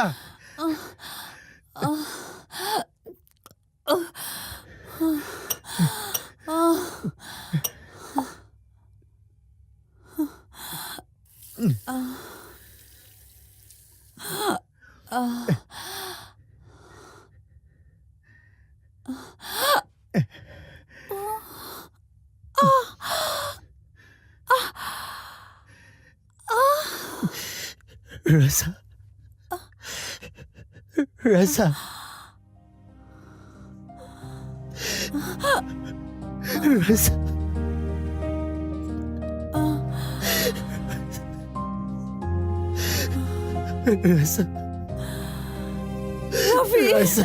রাইসা, রাইসা, রাইসা, রাইসা, রাইসা,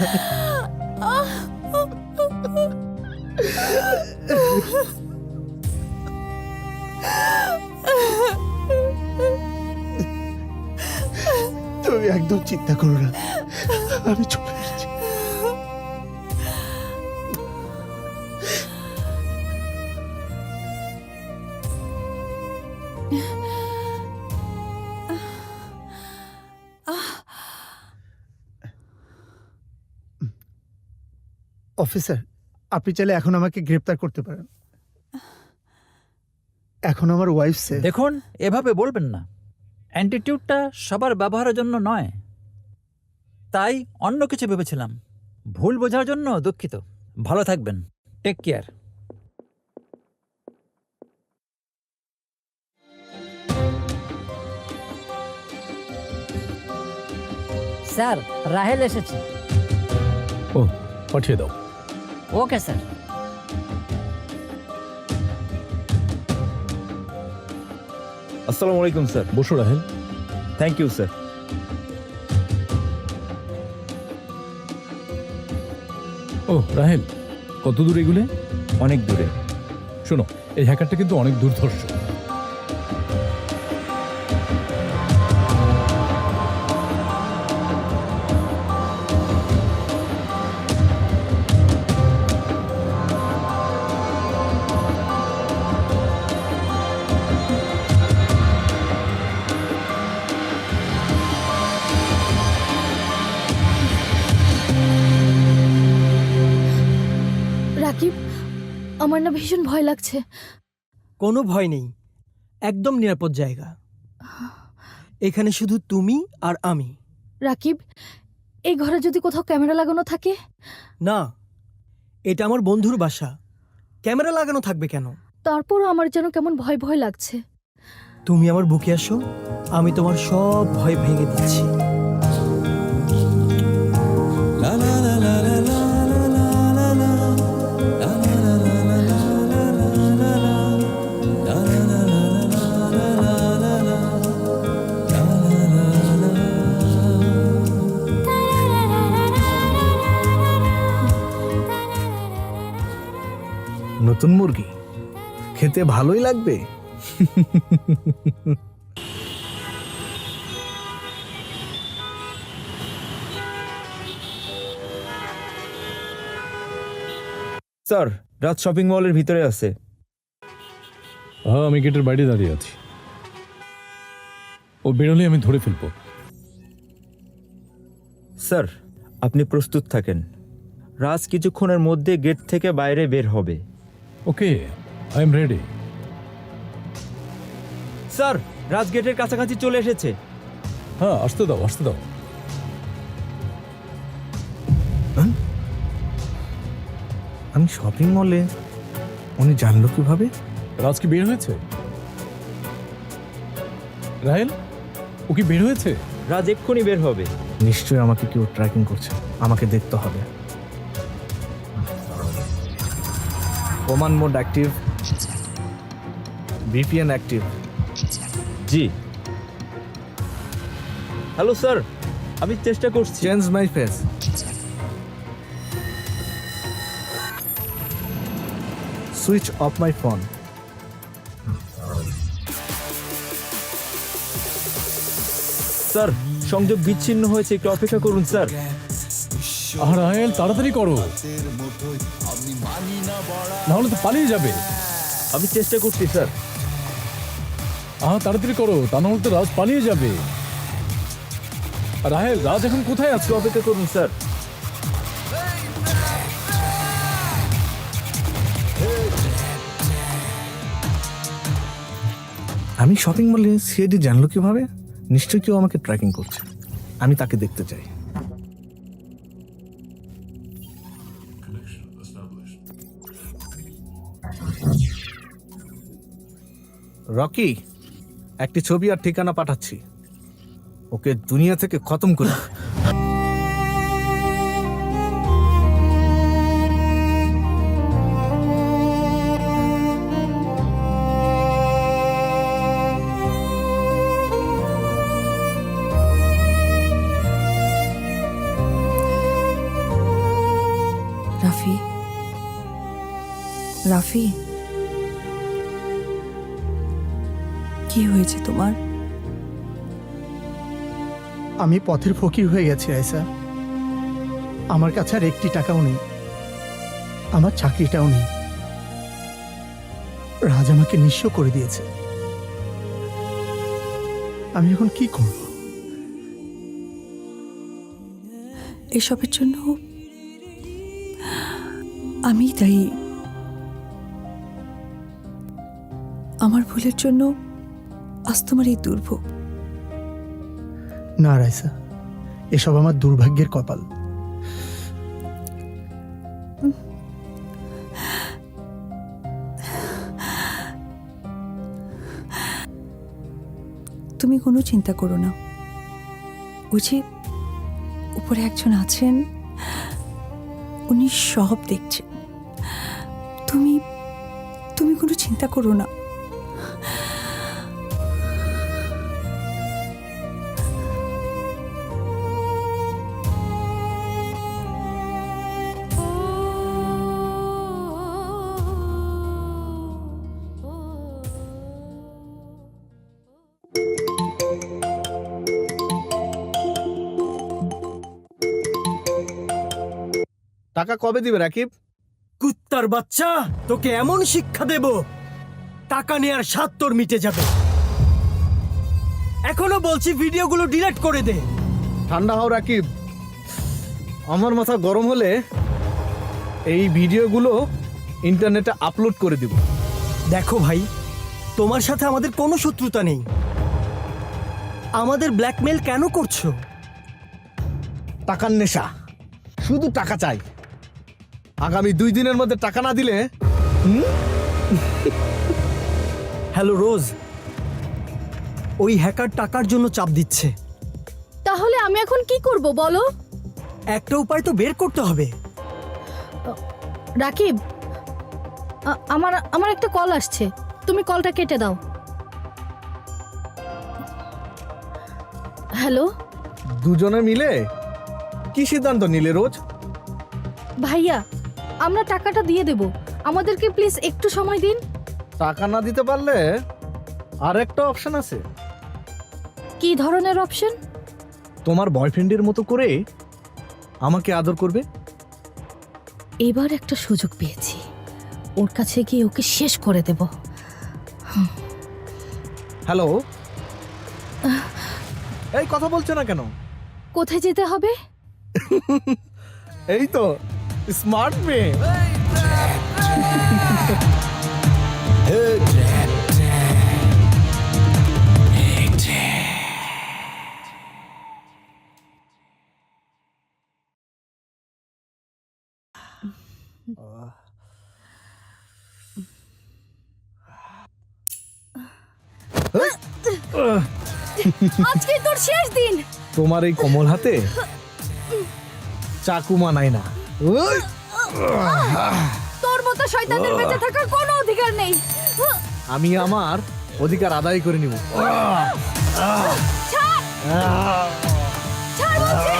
তুমি একদম চিন্তা করো না, আমি চলে এসেছি। অফিসার, আপনি চাইলে এখন আমাকে গ্রেপ্তার করতে পারেন। এখন আমার ওয়াইফ সেফ। দেখুন, এভাবে বলবেন না। অ্যান্টিটিউডটা সবার ব্যবহারের জন্য নয়, তাই অন্য কিছু ভেবেছিলাম। ভুল বোঝার জন্য দুঃখিত। ভালো থাকবেন, টেক কেয়ার। স্যার, রাহেল এসেছে। ও, পাঠিয়ে দাও। Okay sir. আসসালামু আলাইকুম স্যার। বসো রাহেল। Thank you sir. ও রাহেল, কত দূর এগুলে? অনেক দূরে। শোনো, এই হ্যাকারটা কিন্তু অনেক দুর্ধর্ষ। রাকিব, আমার না ভীষণ ভয় লাগছে। কোনো ভয় নেই, একদম নিরাপদ জায়গা। এখানে শুধু তুমি আর আমি। রাকিব, এই ঘরে যদি কোথাও ক্যামেরা লাগানো থাকে? না, এটা আমার বন্ধুর বাসা, ক্যামেরা লাগানো থাকবে কেন? তারপরও আমার যেন কেমন ভয় ভয় লাগছে। তুমি আমার বুকে আসো, আমি তোমার সব ভয় ভেঙে দিচ্ছি। নতুন মুরগি খেতে ভালোই লাগবে। স্যার, রাজ শপিং মলের ভিতরে আছে। হ্যাঁ, আমি গেটের বাইরে দাঁড়িয়ে আছি। ও বেরোলে আমি ধরে ফেলবো। স্যার, আপনি প্রস্তুত থাকেন। রাজ কিছুক্ষণের মধ্যে গেট থেকে বাইরে বের হবে। ওকে, আই এম রেডি। স্যার, রাজ গেটের কাছাকাছি চলে এসেছে। হ্যাঁ, আসতে দাও, আসতে দাও। আমি শপিং মলে, উনি জানলো কিভাবে? রাজ কি বের হয়েছে? রাহেল, ও কি বের হয়েছে? রাজ এক্ষুনি বের হবে। নিশ্চয়ই আমাকে কেউ ট্র্যাকিং করছে, আমাকে দেখতে হবে। Command mode active, VPN active. জি। হ্যালো স্যার, আমি চেষ্টা করছি। Change my face. Switch off my phone. Sir, সংযোগ বিচ্ছিন্ন হয়েছে, একটু অপেক্ষা করুন স্যার। আর রাহেল, তাড়াতাড়ি করো, নাহলে তো পালিয়ে যাবে। আমি চেষ্টা করছি স্যার। তাড়াতাড়ি করো, তা নাহলে তো রাজ পালিয়ে যাবে। রাহেল, রাজ এখন কোথায় আছে? অপেক্ষা করুন স্যার। আমি শপিং মলে সিআইডি জানলো কিভাবে? নিশ্চয়ই কেউ আমাকে ট্র্যাকিং করছে, আমি তাকে দেখতে চাই। রকি, একটি ছবি আর ঠিকানা পাঠাচ্ছি, ওকে দুনিয়া থেকে খতম করে। রাফি, রাফি, কি হয়েছে তোমার? আমি পথের ফকির হয়ে গেছি রাইসা। আমার কাছে আর একটি টাকাও নেই, আমার চাকরিটাও নেই। রাজ আমাকে নিঃস্ব করে দিয়েছে। আমি এখন কি করব? এসবের জন্য আমি দায়ী। আমার ভুলের জন্য আজ তোমার এই দুর্ভোগ। না রাইসা, এসব আমার দুর্ভাগ্যের কপাল। তুমি কোনো চিন্তা করো না, বুঝি উপরে একজন আছেন, উনি সব দেখছেন। তুমি তুমি কোনো চিন্তা করো না। টাকা কবে দিবে রাকিব? কুত্তার বাচ্চা, তোকে এমন শিক্ষা দেব, টাকা নেয়ার স্বাদ তোর মিটে যাবে। এখনো বলছি ভিডিওগুলো ডিলিট করে দে। ঠান্ডা হও রাকিব, আমার মাথা গরম হলে এই ভিডিওগুলো ইন্টারনেটে আপলোড করে দিব। দেখো ভাই, তোমার সাথে আমাদের কোনো শত্রুতা নেই। আমাদের ব্ল্যাকমেল কেন করছো? টাকার নেশা, শুধু টাকা চাই। আগামী 2 দিনের মধ্যে টাকা না দিলে হ্যালো রোজ, ওই হ্যাকার টাকার জন্য চাপ দিচ্ছে। তাহলে আমি এখন কি করব বলো? একটা উপায় তো বের করতে হবে। রাকিব, আমার একটা কল আসছে, তুমি কলটা কেটে দাও। হ্যালো। দুজনে মিলে কি সিদ্ধান্ত নিলে রোজ? ভাইয়া, আমরা টাকাটা দিয়ে দেব, আমাদেরকে প্লিজ একটু সময় দিন। টাকা না দিতে পারলে আরেকটা অপশন আছে। কি ধরনের অপশন? তোমার বয়ফ্রেন্ডের মতো করে আমাকে আদর করবে। এবার একটা সুযোগ পেয়েছি, ওর কাছে গিয়ে ওকে শেষ করে দেব। হ্যালো, এই কথা বলছো না কেন? কোথায় যেতে হবে? এই তো স্মার্ট মেয়ে। আজকে তোর শেষ দিন। তোমার এই কোমল হাতে চাকু মানায় না। তোর মতো শয়তানের বেঁচে থাকার কোনো অধিকার নেই। আমি আমার অধিকার আদায় করে নিব। ছাড়! ছাড় বলছি!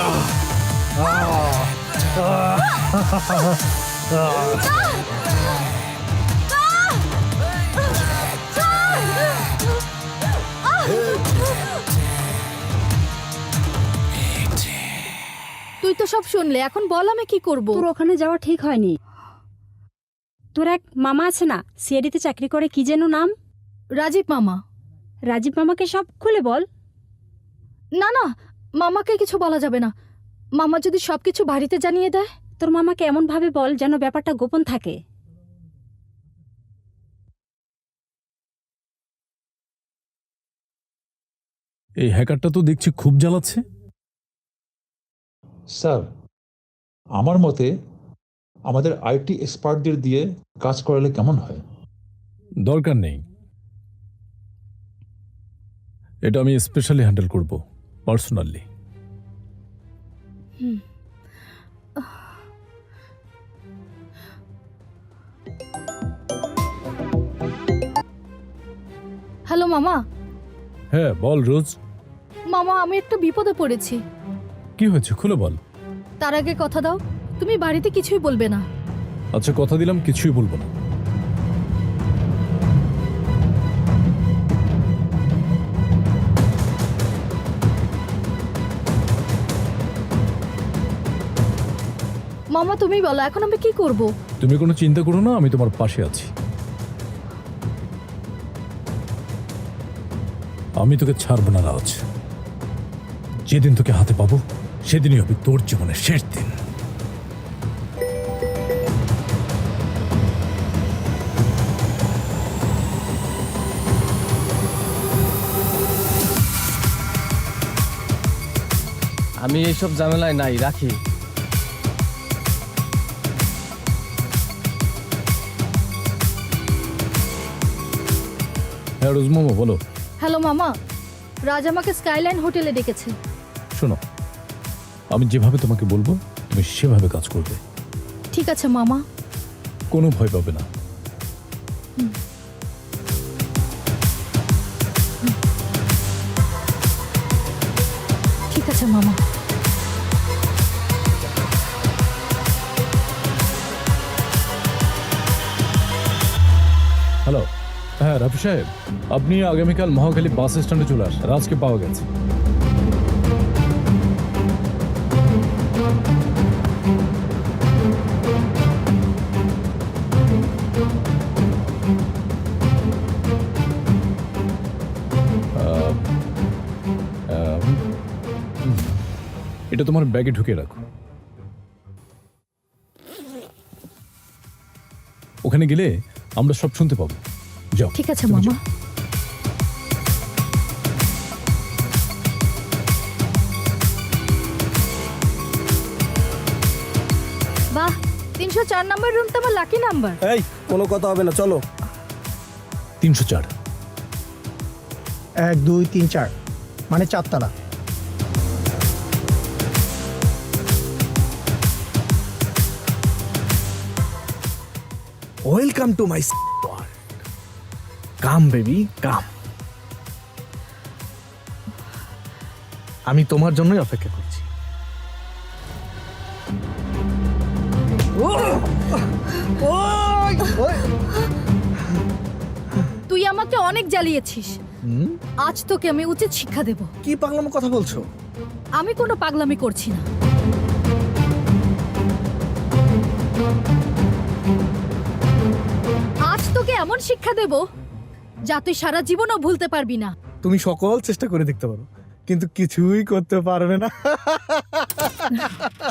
তুই তো সব শুনলে, এখন বল আমি কি করব? তোর ওখানে যাওয়া ঠিক হয়নি। তোর এক মামা আছে না, সিআইডিতে চাকরি করে, কি যেন নাম? রাজীব মামা। রাজীব মামাকে সব খুলে বল। না না, মামাকে কিছু বলা যাবে না। মামা যদি সবকিছু বাড়িতে জানিয়ে দেয়? তোর মামাকে এমন ভাবে বল যেন ব্যাপারটা গোপন থাকে। এই হ্যাকারটা তো দেখছি খুব জ্বালাচ্ছে। স্যার, আমার মতে আমাদের আইটি এক্সপার্টদের দিয়ে কাজ করালে কেমন হয়? দরকার নেই, এটা আমি স্পেশালি হ্যান্ডেল করব পার্সোনালি। হ্যালো মামা। হ্যাঁ বল রোজ। মামা, আমি একটা বিপদে পড়েছি। কি হয়েছে খুলে বল। তার আগে কথা দাও, তুমি বাড়িতে কিছুই বলবে না। আচ্ছা, কথা দিলাম কিছুই বলবো না। মামা তুমি বলো এখন আমি কি করব? তুমি কোনো চিন্তা করো না, আমি তোমার পাশে আছি। আমি তোকে ছাড়বো না রাজ। যেদিন তোকে হাতে পাবো সেদিনই হবে তোর জীবনের শেষ দিন। আমি এইসব ঝামেলায় নাই, রাখি। হ্যাঁ রোজমামা বলো। হ্যালো মামা, রাজ আমাকে স্কাইলাইন হোটেলে ডেকেছে। শোনো, আমি যেভাবে তোমাকে বলবো তুমি সেভাবে কাজ করবে। ঠিক আছে মামা। কোনো ভয় পাবে না। ঠিক আছে মামা। হ্যালো, হ্যাঁ রাফি সাহেব, আপনি আগামীকাল মহাখালী বাস স্ট্যান্ডে চলে আসেন। রাজকে পাওয়া গেছে। এটা তোমার ব্যাগে ঢুকিয়ে রাখো। ওখানে গেলে আমরা সব শুনতে পাবো। যাও। ঠিক আছে মামা। বাহ, 304 নম্বর রুম তো আমার লাকি নাম্বার। এই কোনো কথা হবে না, চলো। 304। 1 2 3 4 মানে 4 তলা। Welcome to my world. Come baby come. আমি তোমার জন্যই অপেক্ষা করছি। তুই আমাকে অনেক জ্বালিয়েছিস, আজ তোকে আমি উচিত শিক্ষা দেব। কি পাগলামো কথা বলছো? আমি কোনো পাগলামি করছি না। আজ তোকে এমন শিক্ষা দেব যা তুই সারা জীবনও ভুলতে পারবি না। তুমি সকল চেষ্টা করে দেখতে পারো, কিন্তু কিছুই করতে পারবে না।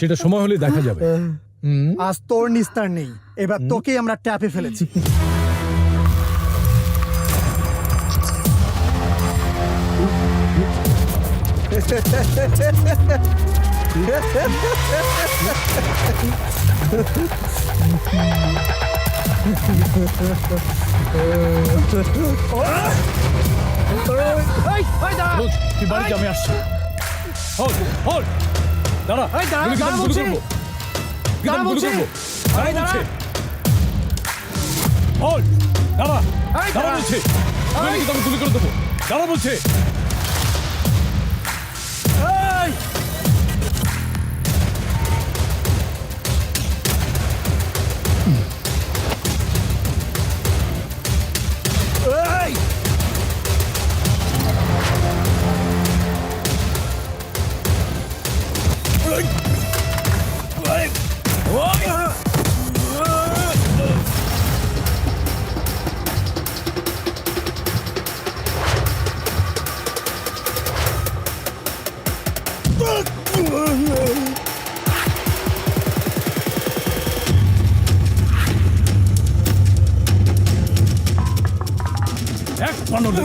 সেটা সময় হলে দেখা যাবে। আজ তোর নিস্তার নেই, এবার তোকেই আমরা ট্যাপে ফেলেছি। তুই বাড়িতে, আমি আসছি। দাঁড়া, গুলি করে দেবো। দাঁড়া বলছে।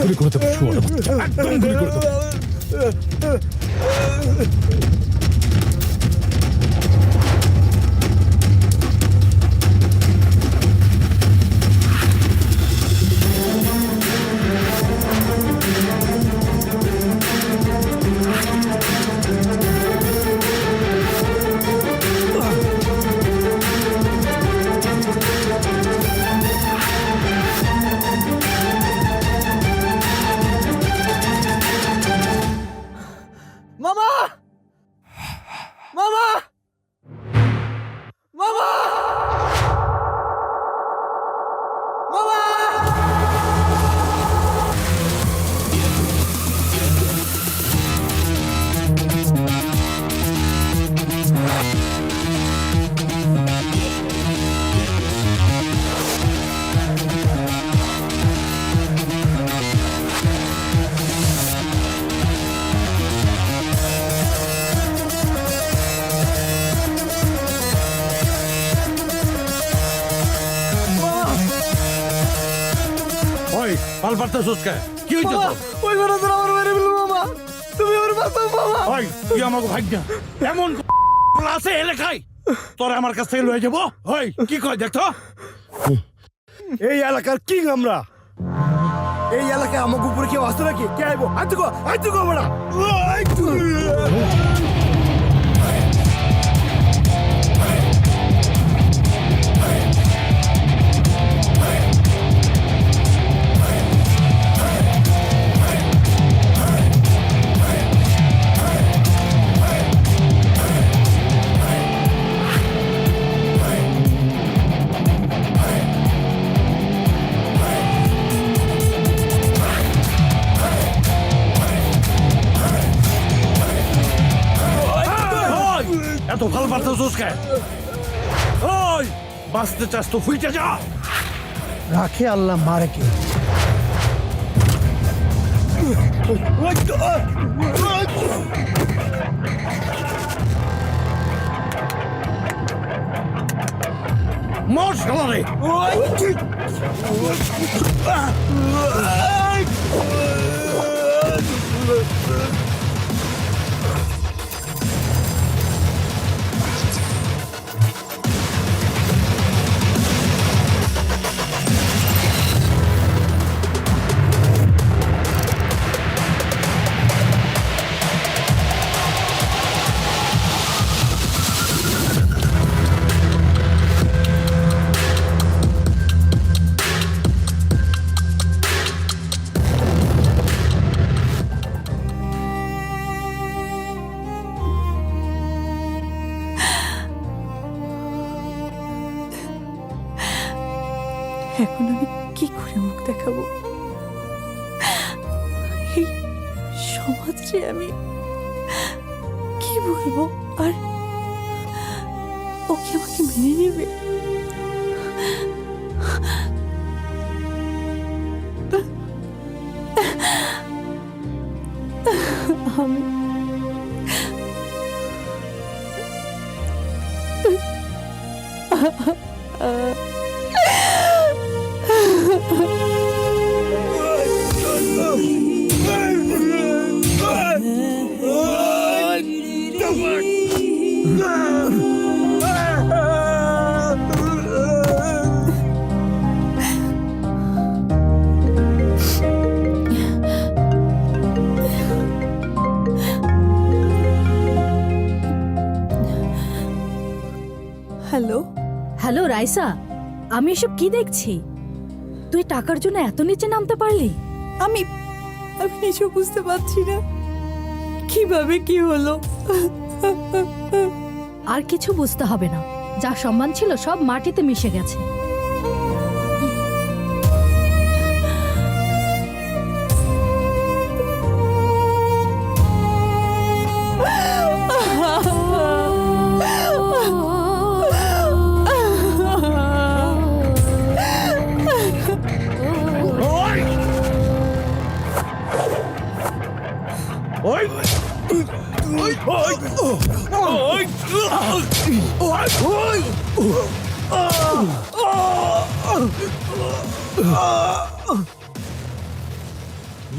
গুলি করে দেবো, একদম গুলি করে দেবো। ভাল পারতে সুস্কে কি হইছে বাবা, ওই বেড়াদের আমার মেরে ফেলবো বাবা, তুমি আমার বাঁচাও বাবা। ওই তুই আমাকে ভাগ্য এমন আছে এলাকায় তোরে আমার কাছ থেকে লয়ে যাবো। ওই কি কয় দেখতো, এই এলাকার কিং আমরা। এই এলাকায় আমাকে উপরে কেউ আসতে নাকি? কে আইবো? আইতো গো বড়া। এত ভাল পারতে সুস্কে। ওই বাঁচতে চাস তো ফুইতে যা। রাখে আল্লাহ মারে কে। মর শালারে। এখন আমি কি করে মুখ দেখাবো? এই সমাজে আমি কি বলবো? আর ও কি আমাকে মেনে নেবে? আমি হ্যালো হ্যালো রাইসা, আমি এসব কি দেখছি? তুই টাকার জন্য এত নিচে নামতে পারলি? আমি নিজেও বুঝতে পারছি না কিভাবে কি হলো। আর কিছু বুঝতে হবে না, যা সম্মান ছিল সব মাটিতে মিশে গেছে।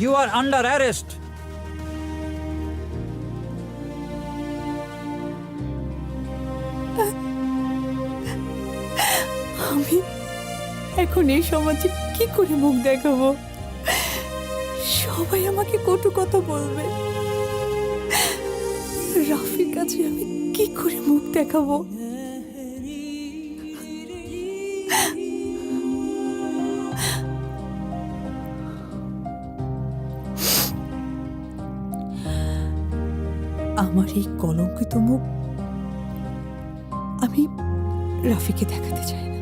You are under arrest. আমি এখন এই সমাজে কি করে মুখ দেখাবো? সবাই আমাকে কটু কথা বলবে। রাফির কাছে আমি কি করে মুখ দেখাবো? আমার এই কলঙ্কিত মুখ আমি রাফিকে দেখাতে চাই না।